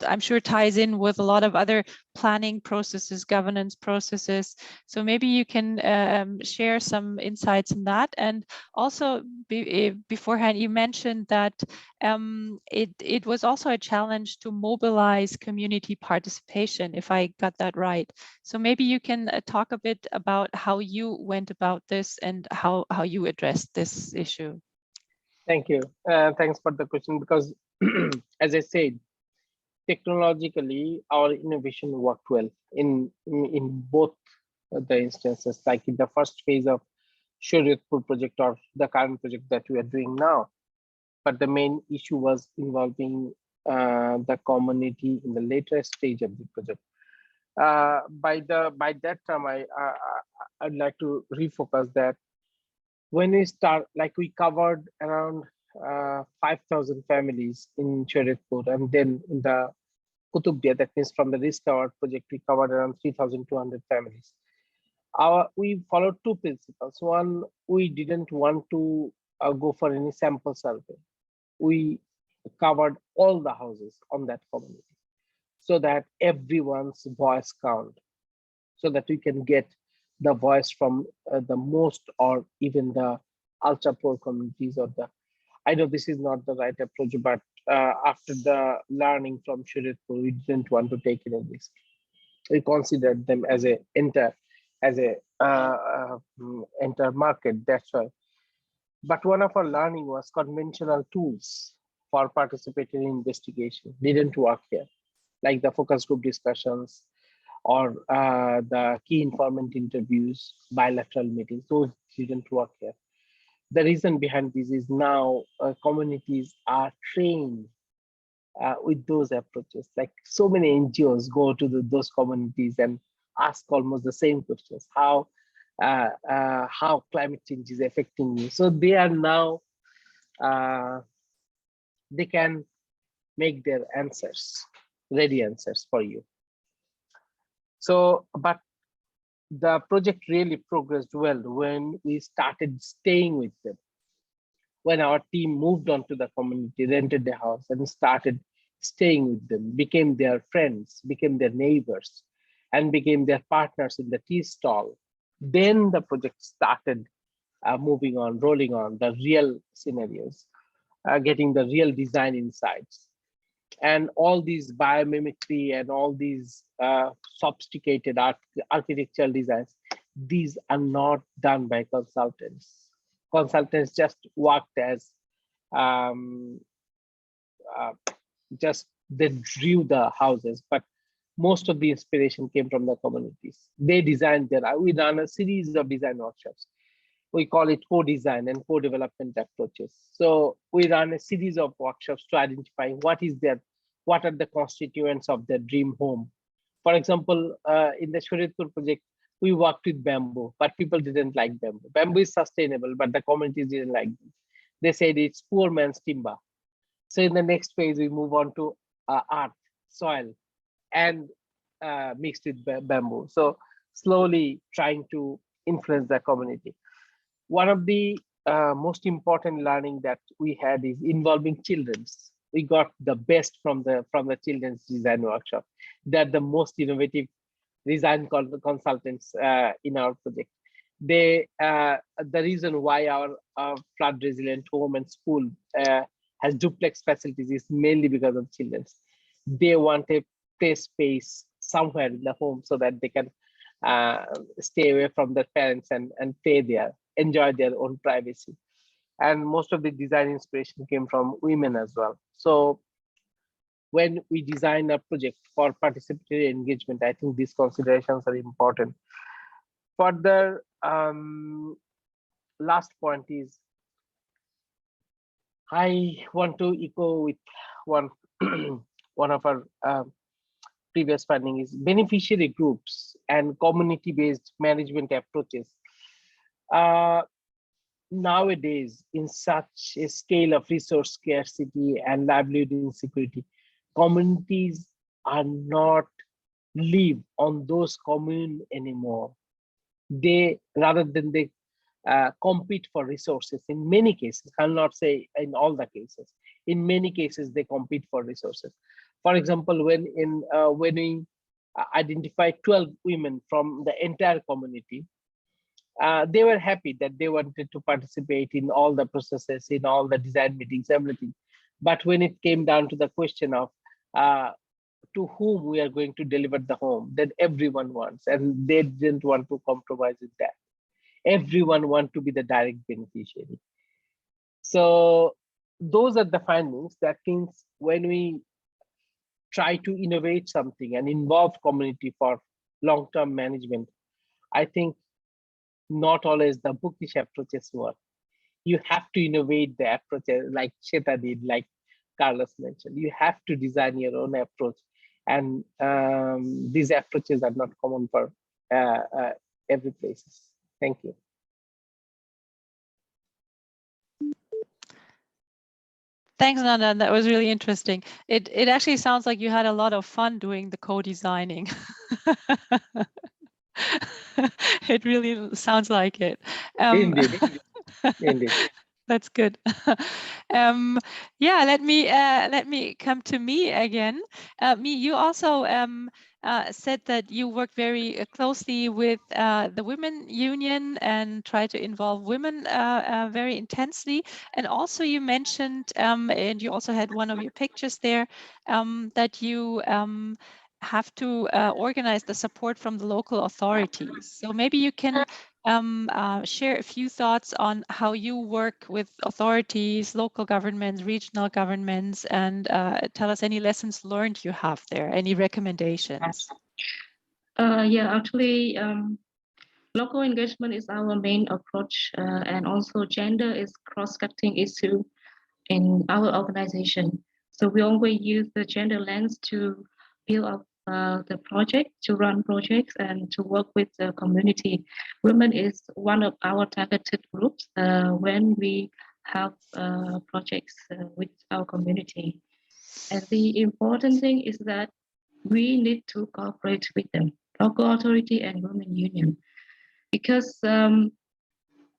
I'm sure, ties in with a lot of other planning processes, governance processes. So maybe you can share some insights in that. And also beforehand, you mentioned that it was also a challenge to mobilize community participation, if I got that right. So maybe you can talk a bit about how you went about this and how you addressed this issue. Thank you. Thanks for the question, because as I said, technologically, our innovation worked well in both the instances, like in the first phase of Shariatpur project or the current project that we are doing now. But the main issue was involving the community in the later stage of the project. By that time, I'd like to refocus that when we start, like we covered around 5,000 families in Shariatpur, and then in the Kutubdia, that means from the Risk-Covered project, we covered around 3,200 families. We followed 2 principles. One, we didn't want to go for any sample survey. We covered all the houses on that community so that everyone's voice count, so that we can get the voice from the most or even the ultra poor communities. Or the, I know this is not the right approach, but after the learning from Shariatpur, we didn't want to take any risk. We considered them as a enter market. That's why. But one of our learning was conventional tools for participating in investigation didn't work here, like the focus group discussions or the key informant interviews, bilateral meetings. Those didn't work here. The reason behind this is now communities are trained with those approaches. Like so many NGOs go to those communities and ask almost the same questions: how climate change is affecting you. So they are now they can make their answers, ready answers for you. So, but the project really progressed well when we started staying with them. When our team moved on to the community, rented the house, and started staying with them, became their friends, became their neighbors, and became their partners in the tea stall, then the project started moving on, rolling on the real scenarios, getting the real design insights. And all these biomimicry and all these sophisticated architectural designs, these are not done by consultants. Consultants just worked as just they drew the houses, but most of the inspiration came from the communities. They designed we run a series of design workshops. We call it co-design and co-development approaches. So we run a series of workshops to identify what are the constituents of their dream home. For example, in the Shoritpur project, we worked with bamboo, but people didn't like bamboo. Bamboo is sustainable, but the communities didn't like it. They said it's poor man's timber. So in the next phase, we move on to earth, soil, and mixed with bamboo. So slowly trying to influence the community. One of the most important learning that we had is involving children's. We got the best from the children's design workshop. They're the most innovative design consultants in our project. The reason why our flood resilient home and school has duplex facilities is mainly because of children's. They want a play space somewhere in the home so that they can stay away from their parents and play there, enjoy their own privacy. And most of the design inspiration came from women as well. So when we design a project for participatory engagement, I think these considerations are important. Further, last point is, I want to echo with one one of our previous finding is beneficiary groups and community-based management approaches. Nowadays, in such a scale of resource scarcity and livelihood insecurity, communities are not live on those commune anymore. They, rather than they compete for resources, in many cases, I'll not say in all the cases, in many cases, they compete for resources. For example, when we identified 12 women from the entire community, they were happy that they wanted to participate in all the processes, in all the design meetings, everything. But when it came down to the question of to whom we are going to deliver the home, that everyone wants, and they didn't want to compromise with that. Everyone wants to be the direct beneficiary. So those are the findings. That means when we try to innovate something and involve community for long-term management, I think not always the bookish approaches work. You have to innovate the approaches like Sheta did, like Carlos mentioned. You have to design your own approach. And these approaches are not common for every place. Thank you. Thanks, Nandan. That was really interesting. It actually sounds like you had a lot of fun doing the co-designing. It really sounds like it. Indeed. Indeed. That's good. Yeah, let me come to me again. You also said that you work very closely with the Women Union and try to involve women very intensely. And also you mentioned, and you also had one of your pictures there, that you have to organize the support from the local authorities. So maybe you can share a few thoughts on how you work with authorities, local governments, regional governments, and tell us any lessons learned you have there, any recommendations. Yeah, actually, local engagement is our main approach, and also gender is cross-cutting issue in our organization. So we always use the gender lens to build up the project, to run projects, and to work with the community. Women is one of our targeted groups when we have projects with our community. And the important thing is that we need to cooperate with them, local authority and women union, because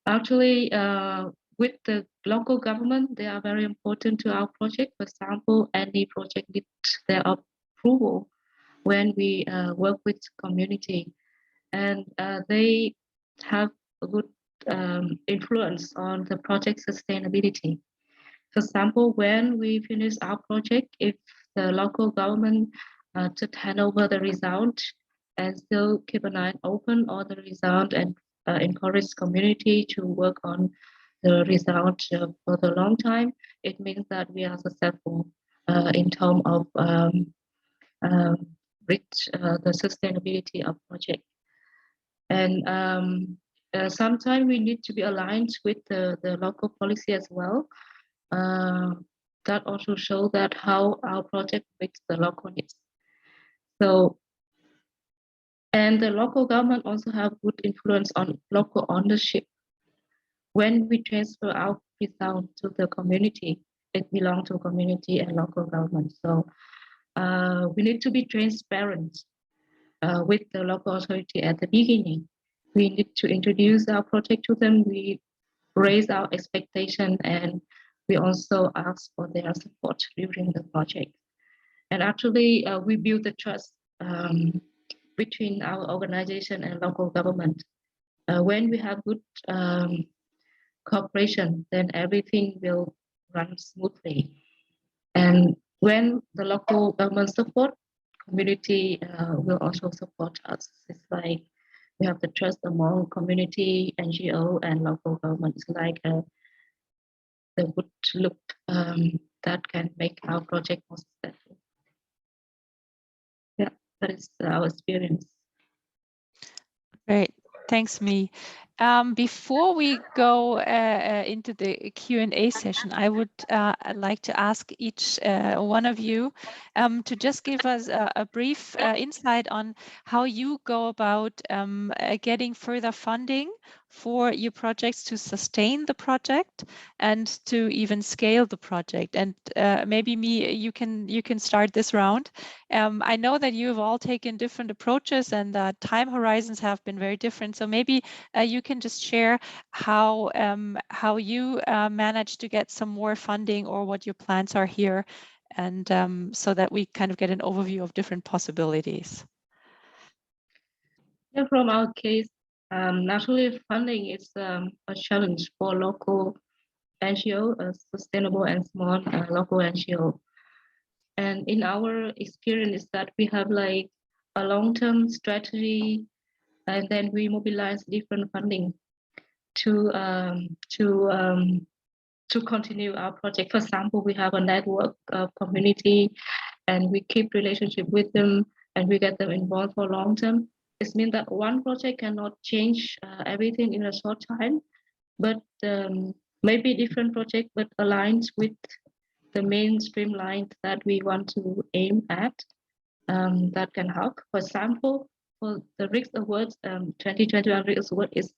actually with the local government, they are very important to our project. For example, any project needs their approval when we work with community, and they have a good influence on the project sustainability. For example, when we finish our project, if the local government just hand over the result and still keep an eye open on the result and encourage community to work on the result for the long time, it means that we are successful in terms of reach the sustainability of project. And sometimes we need to be aligned with the local policy as well. That also shows that how our project meets the local needs. So, and the local government also have good influence on local ownership. When we transfer our result to the community, it belongs to community and local government. So we need to be transparent with the local authority at the beginning. We need to introduce our project to them. We raise our expectation, and we also ask for their support during the project. And actually, we build the trust between our organization and local government. When we have good cooperation, then everything will run smoothly. And when the local government support, community will also support us. It's like we have the trust among community, NGO, and local government. It's like the good look that can make our project more successful. Yeah, that is our experience. Great, thanks, Mi. Before we go into the Q&A session, I would like to ask each one of you to just give us a brief insight on how you go about getting further funding for your projects to sustain the project and to even scale the project. And maybe Mi, you can start this round. I know that you have all taken different approaches and time horizons have been very different. So maybe you can just share how you managed to get some more funding or what your plans are here, and so that we kind of get an overview of different possibilities. Yeah, from our case, naturally funding is a challenge for local NGO, sustainable and small local NGO. And in our experience is that we have like a long-term strategy, and then we mobilize different funding to continue our project. For example, we have a network of community, and we keep relationship with them, and we get them involved for long term. It means that one project cannot change everything in a short time, but maybe different project, but aligns with the mainstream line that we want to aim at. That can help. For example, for the RICS Awards, 2021 RICS Award is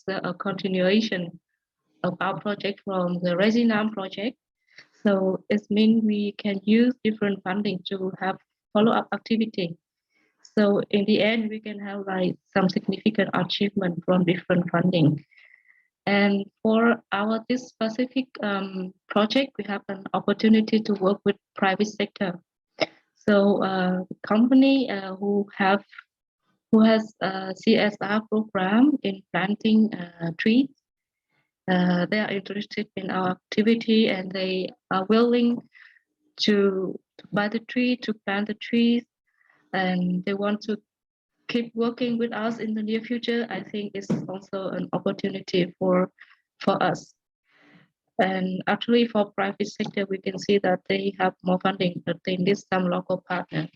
a continuation of our project from the Resinam project. So it means we can use different funding to have follow-up activity. So in the end, we can have like some significant achievement from different funding. And for this specific project, we have an opportunity to work with private sector. So company who has a CSR program in planting trees, they are interested in our activity, and they are willing to buy the tree, to plant the trees, and they want to keep working with us in the near future. I think it's also an opportunity for us. And actually for private sector, we can see that they have more funding, but they need some local partner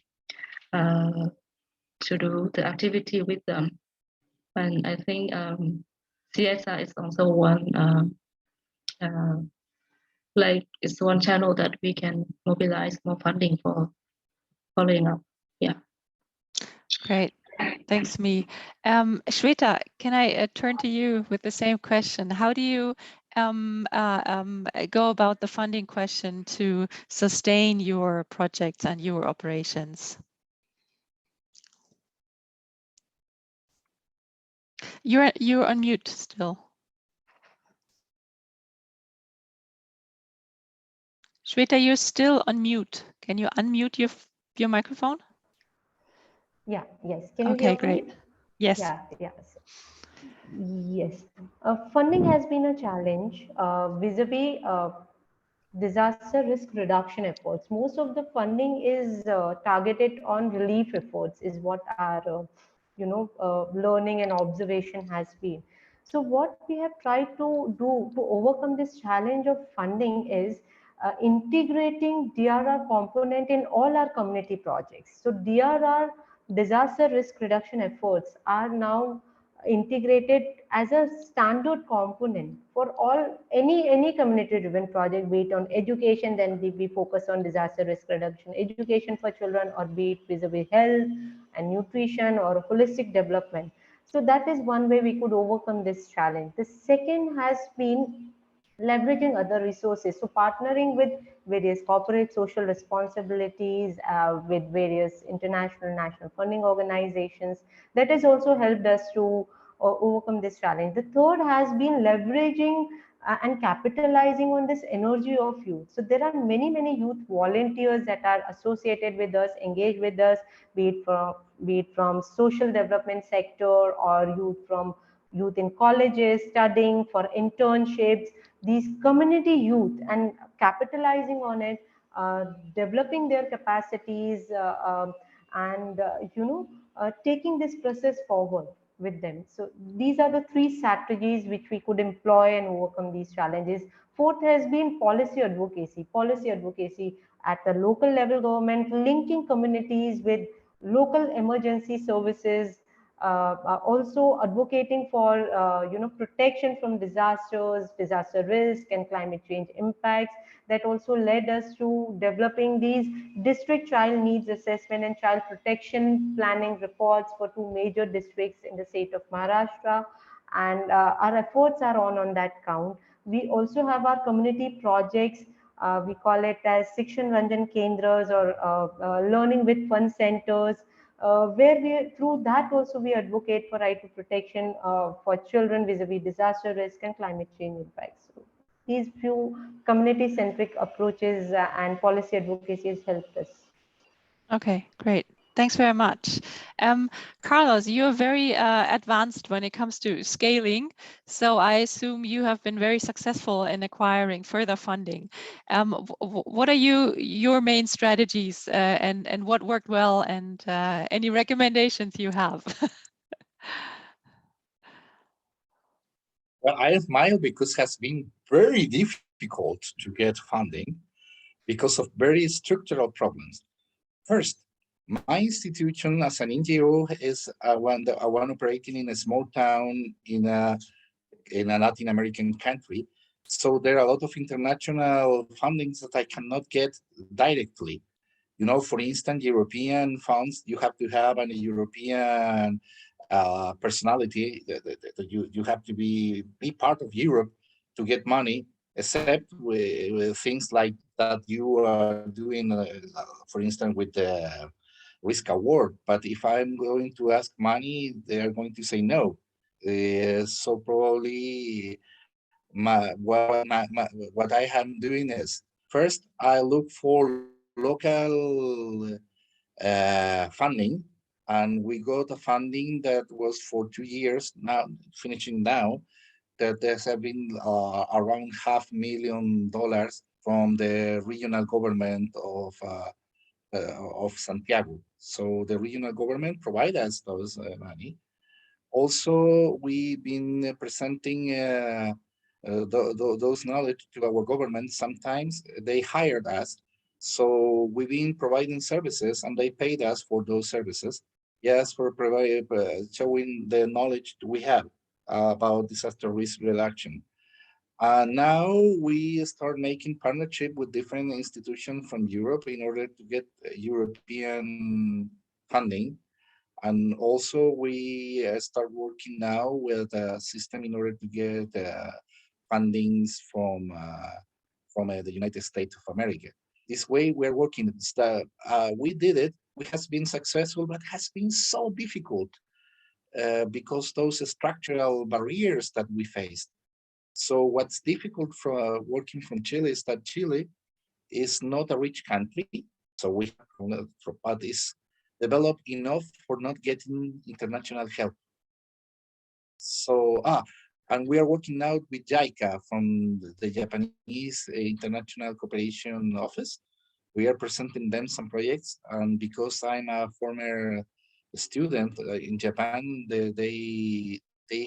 to do the activity with them. And I think CSR is also one like it's one channel that we can mobilize more funding for following up. Yeah. Great. Thanks, Me. Shweta, can I turn to you with the same question? How do you go about the funding question to sustain your projects and your operations? You're on mute still. Shweta, you're still on mute. Can you unmute your microphone? Yeah, yes. Can you Okay, hear great. me? Yes. Yeah, yes. Yes. Funding has been a challenge vis-a-vis disaster risk reduction efforts. Most of the funding is targeted on relief efforts, is what our learning and observation has been. So what we have tried to do to overcome this challenge of funding is integrating DRR component in all our community projects. So DRR, disaster risk reduction efforts, are now integrated as a standard component for all any community driven project, be it on education, then we focus on disaster risk reduction education for children, or be it vis-a-vis health and nutrition or holistic development. So that is one way we could overcome this challenge. The second has been leveraging other resources. So partnering with various corporate social responsibilities, with various international national funding organizations, that has also helped us to overcome this challenge. The third has been leveraging and capitalizing on this energy of youth. So there are many youth volunteers that are associated with us, engaged with us, be it from social development sector, or youth in colleges studying for internships. These community youth, and capitalizing on it, developing their capacities, and taking this process forward with them. So these are the three strategies which we could employ and overcome these challenges. Fourth has been policy advocacy. Policy advocacy at the local level government, linking communities with local emergency services, also advocating for protection from disasters, disaster risk, and climate change impacts. That also led us to developing these district child needs assessment and child protection planning reports for two major districts in the state of Maharashtra, and our efforts are on that count. We also have our community projects. We call it as Shikshan Ranjan Kendras, or learning with fun centers, where we, through that also, we advocate for right to protection for children vis-a-vis disaster risk and climate change impacts. So these few community-centric approaches and policy advocacy has helped us. Okay, great. Thanks very much. Carlos, you're very advanced when it comes to scaling, so I assume you have been very successful in acquiring further funding. What are your main strategies, and what worked well, and any recommendations you have? Well, I admire because it has been very difficult to get funding because of very structural problems. First, my institution as an NGO is one operating in a small town in a Latin American country. So there are a lot of international fundings that I cannot get directly. You know, for instance, European funds, you have to have a European personality. You have to be part of Europe to get money, except with things like that you are doing, for instance, with the risk award. But if I'm going to ask money, they are going to say no. So probably what I am doing is, first I look for local funding, and we got a funding that was for 2 years now, finishing now, that there have been around $500,000 from the regional government of Santiago. So the regional government provide us those money. Also, we've been presenting those knowledge to our government. Sometimes they hired us, so we've been providing services, and they paid us for those services. Yes, for showing the knowledge we have about disaster risk reduction. Now we start making partnership with different institutions from Europe in order to get European funding. And also we start working now with a system in order to get fundings from the United States of America. This way we're working. We did it. We has been successful, but has been so difficult because those structural barriers that we faced. So what's difficult for working from Chile is that Chile is not a rich country. So we have, but is developed enough for not getting international help. So, and we are working now with JICA from the Japanese International Cooperation Office. We are presenting them some projects, and because I'm a former student in Japan, they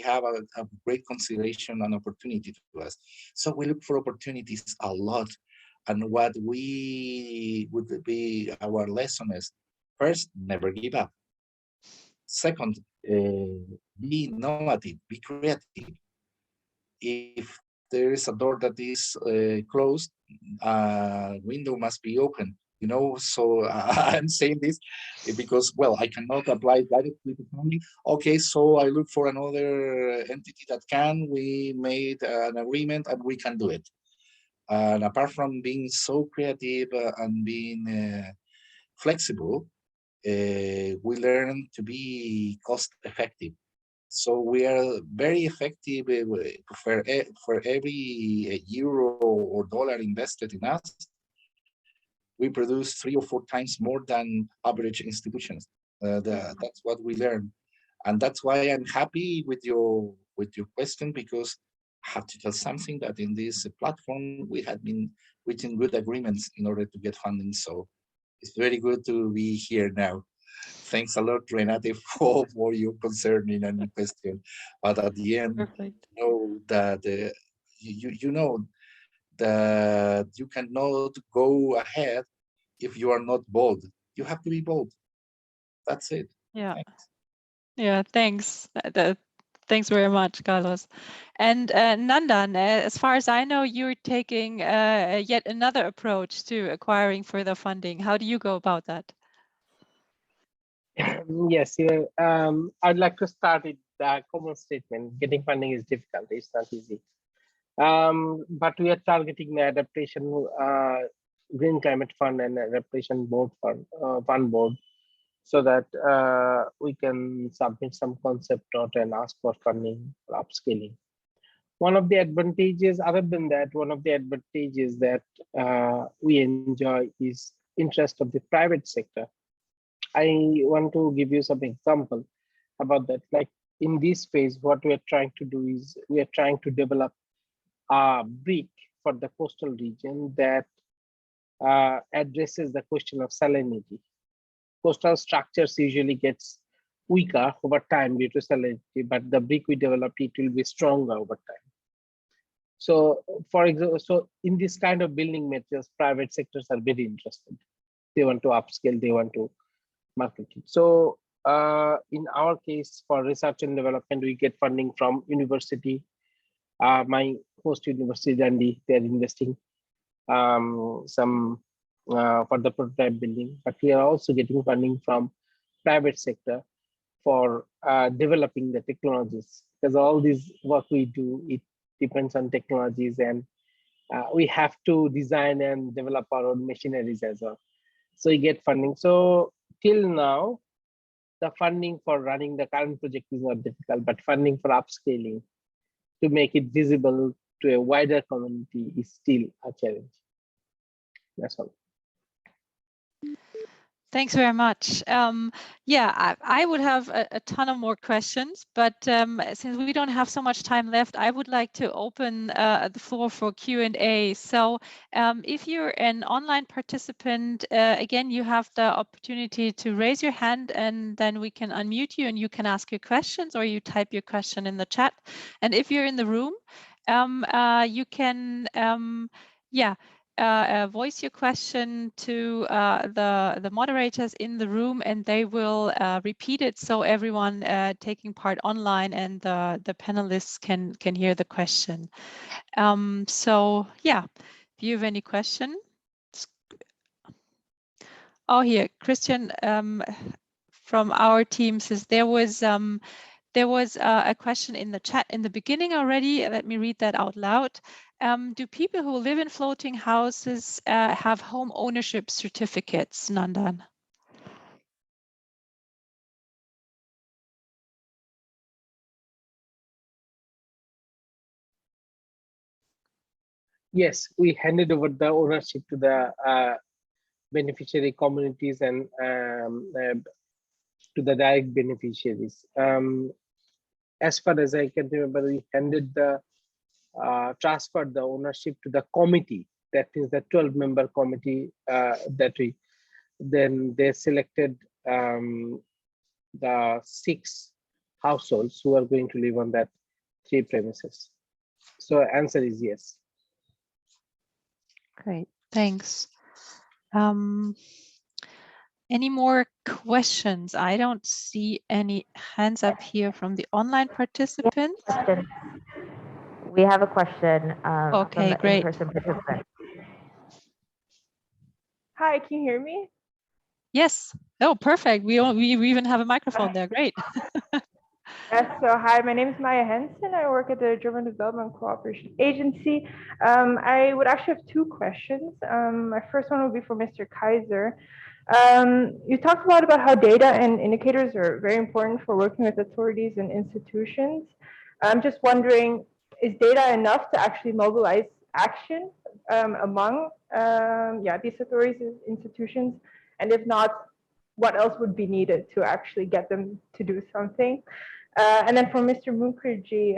have a great consideration and opportunity to us. So we look for opportunities a lot. And what we would be our lesson is, first, never give up. Second, be innovative, be creative. If there is a door that is closed, window must be open. You know, so I'm saying this because, well, I cannot apply directly to funding. Okay, so I look for another entity that can. We made an agreement and we can do it. And apart from being so creative and being flexible, we learn to be cost effective. So we are very effective for every euro or dollar invested in us. We produce 3 or 4 times more than average institutions. That's what we learn, and that's why I'm happy with your question, because I have to tell something that in this platform we had been reaching good agreements in order to get funding. So it's very good to be here now. Thanks a lot, Renate, for your concern and your question. But at the end, Perfect. you know that you know that you cannot go ahead if you are not bold. You have to be bold. That's it. Yeah. Thanks. Yeah, thanks. Thanks very much, Carlos. And Nandan, as far as I know, you're taking yet another approach to acquiring further funding. How do you go about that? Yes, I'd like to start with the common statement. Getting funding is difficult. It's not easy. But we are targeting the adaptation Green Climate Fund and Adaptation Board Fund Board, so that we can submit some concept note and ask for funding for upscaling. One of the advantages, other than that, one of the advantages that we enjoy is interest of the private sector. I want to give you some example about that. Like in this phase, what we are trying to do is we are trying to develop a brick for the coastal region that addresses the question of salinity. Coastal structures usually gets weaker over time due to salinity, but the brick we developed, it will be stronger over time. So for example, so in this kind of building materials, private sectors are very interested. They want to upscale, they want to market it. So in our case, for research and development, we get funding from university. My host university, Dundee, they're investing some for the prototype building, but we are also getting funding from private sector for developing the technologies, because all this work we do, it depends on technologies, and we have to design and develop our own machineries as well. So we get funding. So till now, the funding for running the current project is not difficult, but funding for upscaling to make it visible to a wider community is still a challenge. That's all. Thanks very much. Yeah, I would have a ton of more questions, but since we don't have so much time left, I would like to open the floor for Q&A. So if you're an online participant, again, you have the opportunity to raise your hand, and then we can unmute you and you can ask your questions, or you type your question in the chat. And if you're in the room, you can, voice your question to the moderators in the room, and they will repeat it so everyone taking part online and the panelists can hear the question. So yeah, if you have any question. Oh, here, Christian from our team says there was a question in the chat in the beginning already. Let me read that out loud. Do people who live in floating houses have home ownership certificates, Nandan? Yes, we handed over the ownership to the beneficiary communities and to the direct beneficiaries. As far as I can remember, we handed the transferred the ownership to the committee. That is the 12-member committee that we then they selected the 6 households who are going to live on that 3 premises. So answer is yes. Great, thanks. Any more questions? I don't see any hands up here from the online participants. We have a question Okay, from the great. in-person participant. Hi, can you hear me? Yes. Oh, perfect. We even have a microphone there. Great. Yes, so hi, my name is Maya Henson. I work at the German Development Cooperation Agency. I would actually have 2 questions. My first one would be for Mr. Kaiser. You talked a lot about how data and indicators are very important for working with authorities and institutions. I'm just wondering, is data enough to actually mobilize action among these authorities and institutions? And if not, what else would be needed to actually get them to do something? And then for Mr. Mukherjee,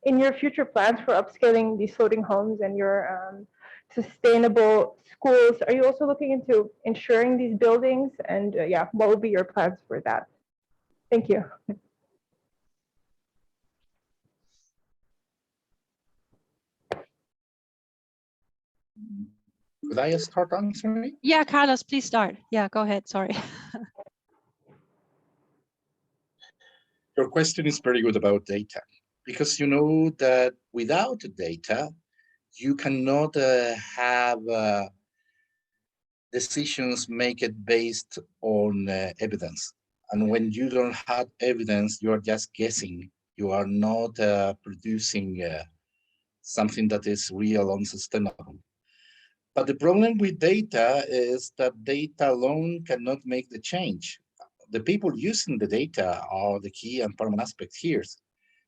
in your future plans for upscaling these floating homes and your sustainable schools, are you also looking into insuring these buildings? And what would be your plans for that? Thank you. Could I start answering? Yeah, Carlos, please start. Yeah, go ahead. Sorry. Your question is very good about data, because you know that without data, you cannot have decisions make it based on evidence. And when you don't have evidence, you are just guessing. You are not producing something that is real and sustainable. But the problem with data is that data alone cannot make the change. The people using the data are the key and paramount aspect here,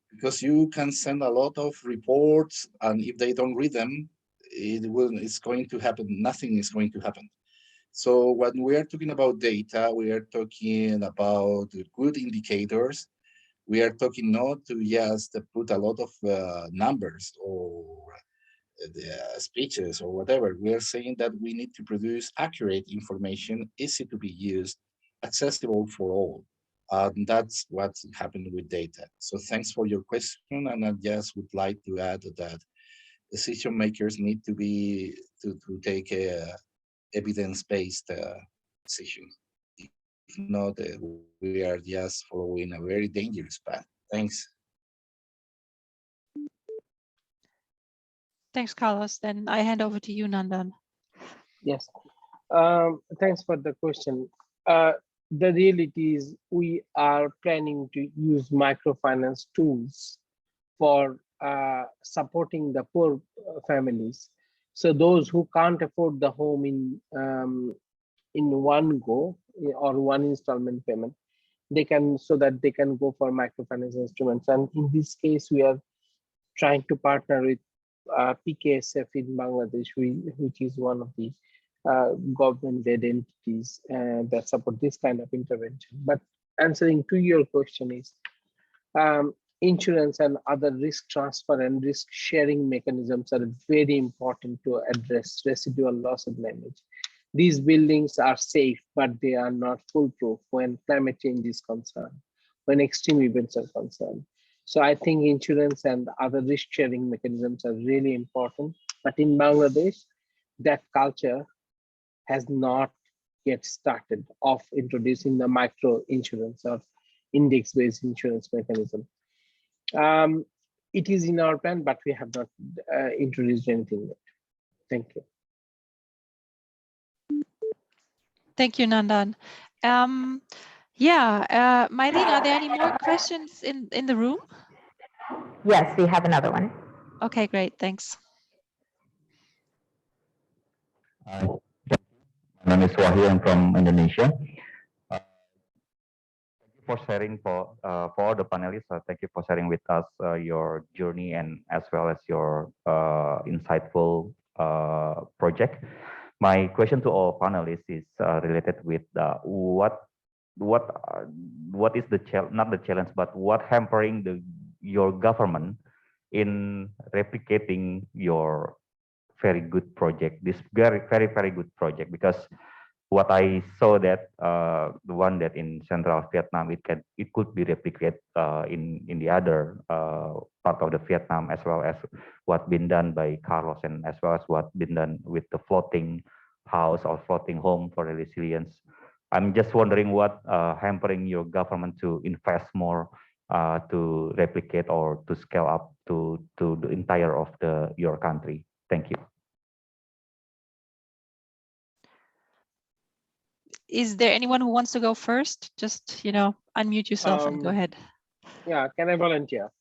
because you can send a lot of reports, and if they don't read them, it's going to happen. Nothing is going to happen. So when we are talking about data, we are talking about good indicators. We are talking not to just put a lot of numbers or speeches or whatever. We are saying that we need to produce accurate information, easy to be used, accessible for all. That's what's happened with data. So thanks for your question. And I just would like to add that decision makers need to be to take a evidence-based decision. If not, we are just following a very dangerous path. Thanks. Thanks, Carlos. Then I hand over to you, Nandan. Yes, thanks for the question. The reality is we are planning to use microfinance tools for supporting the poor families. So those who can't afford the home in one go or one installment payment, they can, so that they can go for microfinance instruments. And in this case, we are trying to partner with PKSF in Bangladesh, which is one of the government-led entities that support this kind of intervention. But answering to your question is, insurance and other risk transfer and risk sharing mechanisms are very important to address residual loss and damage. These buildings are safe, but they are not foolproof when climate change is concerned, when extreme events are concerned. So I think insurance and other risk sharing mechanisms are really important. But in Bangladesh, that culture has not yet started of introducing the micro insurance or index-based insurance mechanism. It is in our plan, but we have not introduced anything yet. Thank you. Thank you, Nandan. Mylene, are there any more questions in the room? Yes, we have another one. Okay, great, thanks. Hi, my name is Wahyu. I'm from Indonesia. Thank you for sharing for all the panelists. Thank you for sharing with us your journey and as well as your insightful project. My question to all panelists is related with what is the not the challenge, but what hampering your government in replicating your very good project, this very good project, because what I saw that the one that in central Vietnam, it could be replicated in the other part of the Vietnam, as well as what been done by Carlos, and as well as what been done with the floating house or floating home for the resilience. I'm just wondering what hampering your government to invest more to replicate or to scale up to the entire of your country. Thank you. Is there anyone who wants to go first? Just, unmute yourself and go ahead. Yeah, can I volunteer?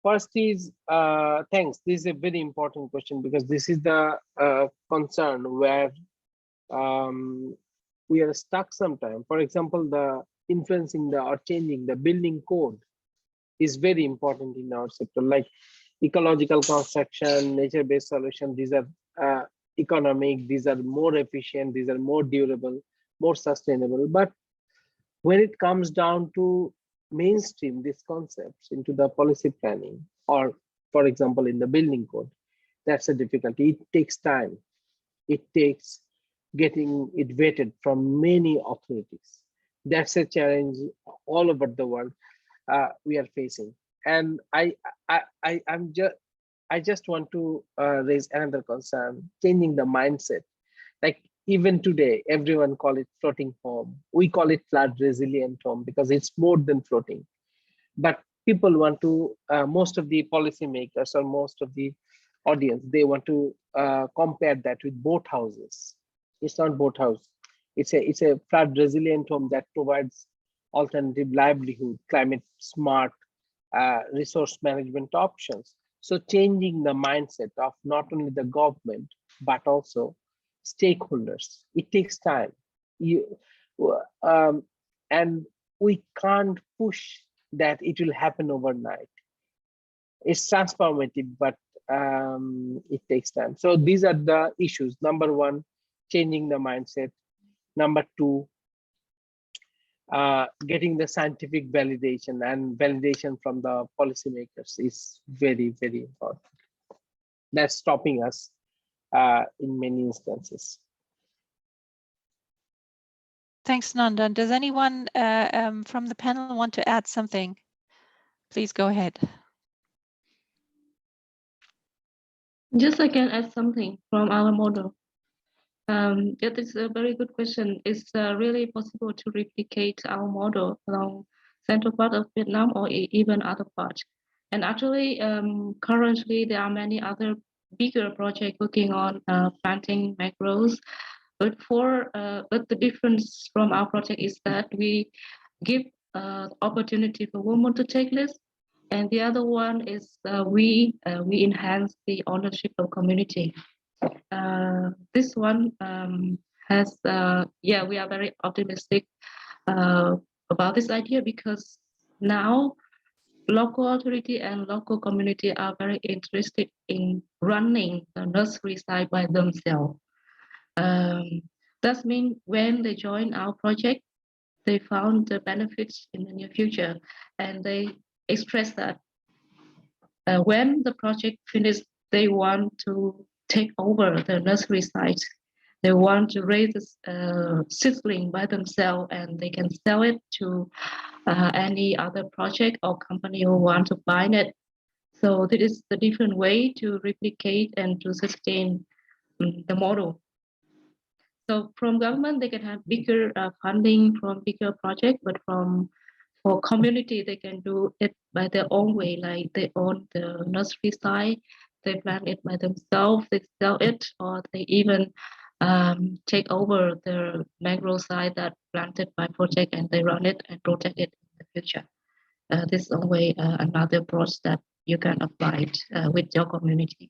First is, thanks. This is a very important question because this is the concern where we are stuck sometimes. For example, the influencing or changing the building code is very important in our sector, like ecological construction, nature-based solution. These are economic, these are more efficient, these are more durable, more sustainable. But when it comes down to mainstream these concepts into the policy planning, or for example, in the building code, that's a difficulty. It takes time. It takes getting it vetted from many authorities. That's a challenge all over the world we are facing. And I just want to raise another concern, changing the mindset. Like even today, everyone call it floating home. We call it flood resilient home because it's more than floating. But people want to, most of the policymakers or most of the audience, they want to compare that with boat houses. It's not boat house. It's a flood resilient home that provides alternative livelihood, climate smart, resource management options. So changing the mindset of not only the government, but also stakeholders. It takes time. And we can't push that it will happen overnight. It's transformative, but it takes time. So these are the issues. Number one, changing the mindset. Number two, getting the scientific validation, and validation from the policymakers is very, very important. That's stopping us in many instances. Thanks, Nandan. Does anyone from the panel want to add something? Please go ahead. Just I can add something from our model. That is a very good question. It's really possible to replicate our model along central part of Vietnam or even other parts. And actually, currently there are many other bigger projects working on planting mangroves. But but the difference from our project is that we give opportunity for women to take this, and the other one is we enhance the ownership of community. This one has we are very optimistic about this idea because now local authority and local community are very interested in running the nursery site by themselves. That means when they join our project, they found the benefits in the near future, and they express that when the project finished, they want to take over the nursery site. They want to raise seedling by themselves, and they can sell it to any other project or company who want to buy it. So this is the different way to replicate and to sustain the model. So from government, they can have bigger funding from bigger project, but for community, they can do it by their own way, like they own the nursery site, they plant it by themselves, they sell it, or they even take over the mangrove site that planted by project and they run it and protect it in the future. This is a way, another approach that you can apply it with your communities.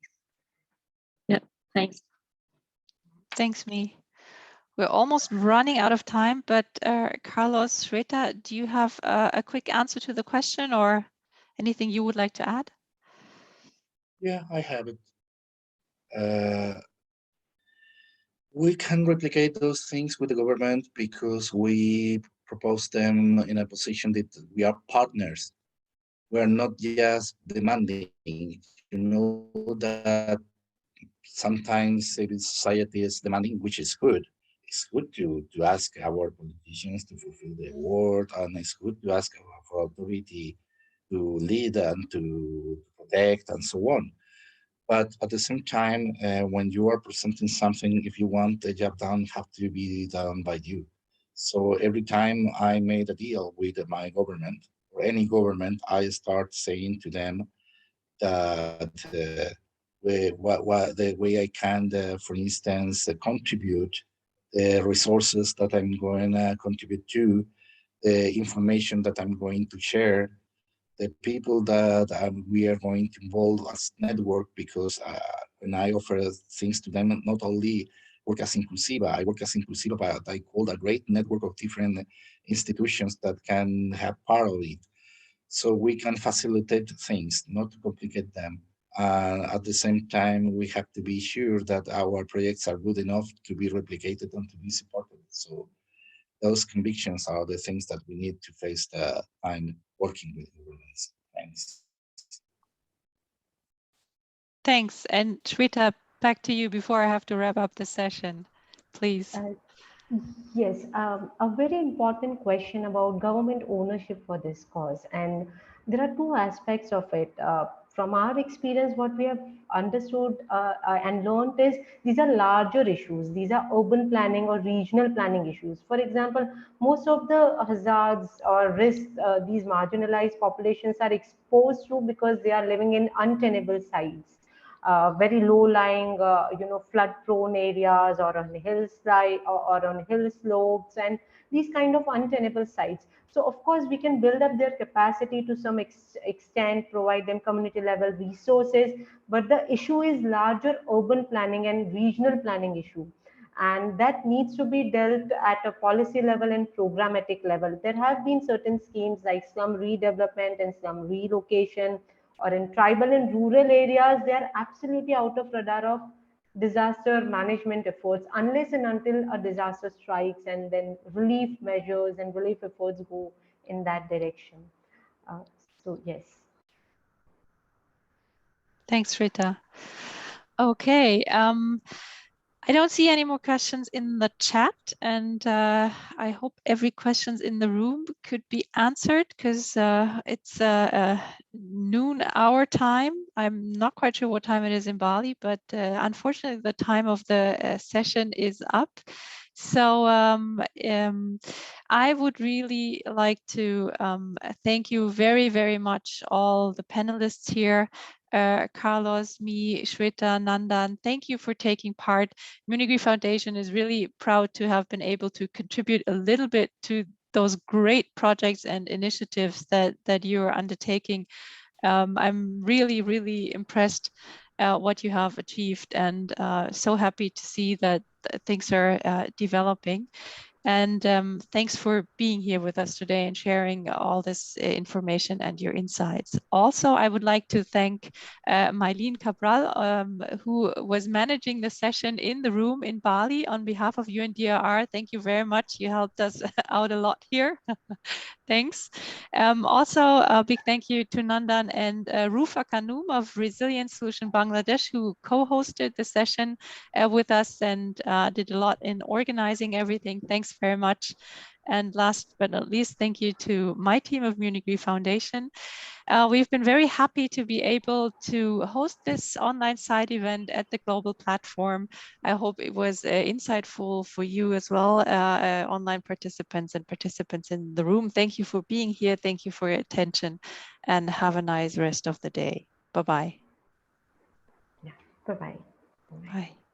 Yeah, thanks. Thanks, Mi. We're almost running out of time, but Carlos, Shweta, do you have a quick answer to the question or anything you would like to add? Yeah, I have it. We can replicate those things with the government because we propose them in a position that we are partners. We're not just demanding. You know that sometimes civil society is demanding, which is good. It's good to ask our politicians to fulfill their word, and it's good to ask our authority to lead and to protect and so on. But at the same time, when you are presenting something, if you want the job done, have to be done by you. So every time I made a deal with my government or any government, I start saying to them that the way I can, for instance, contribute the resources that I'm going to contribute to, the information that I'm going to share, the people that we are going to involve as network, because when I offer things to them, not only work as Inclusiva, I work as Inclusiva, but I call a great network of different institutions that can have part of it. So we can facilitate things, not to complicate them. At the same time, we have to be sure that our projects are good enough to be replicated and to be supported. So those convictions are the things that we need to face the time working with governments. Thanks. Thanks. And Shweta, back to you before I have to wrap up the session, please. Yes, a very important question about government ownership for this cause. And there are two aspects of it. From our experience, what we have understood and learned is these are larger issues. These are urban planning or regional planning issues. For example, most of the hazards or risks these marginalized populations are exposed to because they are living in untenable sites. Very low-lying, flood-prone areas, or on hillside or on hill slopes, and these kind of untenable sites. So, of course, we can build up their capacity to some extent, provide them community-level resources. But the issue is larger urban planning and regional planning issue, and that needs to be dealt at a policy level and programmatic level. There have been certain schemes like slum redevelopment and slum relocation, or in tribal and rural areas, they are absolutely out of radar of disaster management efforts unless and until a disaster strikes, and then relief measures and relief efforts go in that direction. So yes. Thanks, Rita. Okay. I don't see any more questions in the chat, and I hope every questions in the room could be answered because it's noon our time. I'm not quite sure what time it is in Bali, but unfortunately the time of the session is up. So I would really like to thank you very, very much, all the panelists here. Carlos, me, Shweta, Nandan, thank you for taking part. Munigri Foundation is really proud to have been able to contribute a little bit to those great projects and initiatives that you are undertaking. I'm really, really impressed what you have achieved, and so happy to see that things are developing. And thanks for being here with us today and sharing all this information and your insights. Also, I would like to thank Mylene Cabral, who was managing the session in the room in Bali on behalf of UNDRR. Thank you very much. You helped us out a lot here. Thanks. Also, a big thank you to Nandan and Rufa Kanoum of Resilience Solution Bangladesh, who co-hosted the session with us and did a lot in organizing everything. Thanks very much. And last but not least, thank you to my team of Munich Re Foundation. We've been very happy to be able to host this online side event at the global platform. I hope it was insightful for you as well, online participants and participants in the room. Thank you for being here. Thank you for your attention, and have a nice rest of the day. Bye-bye. Yeah. Bye-bye. Bye.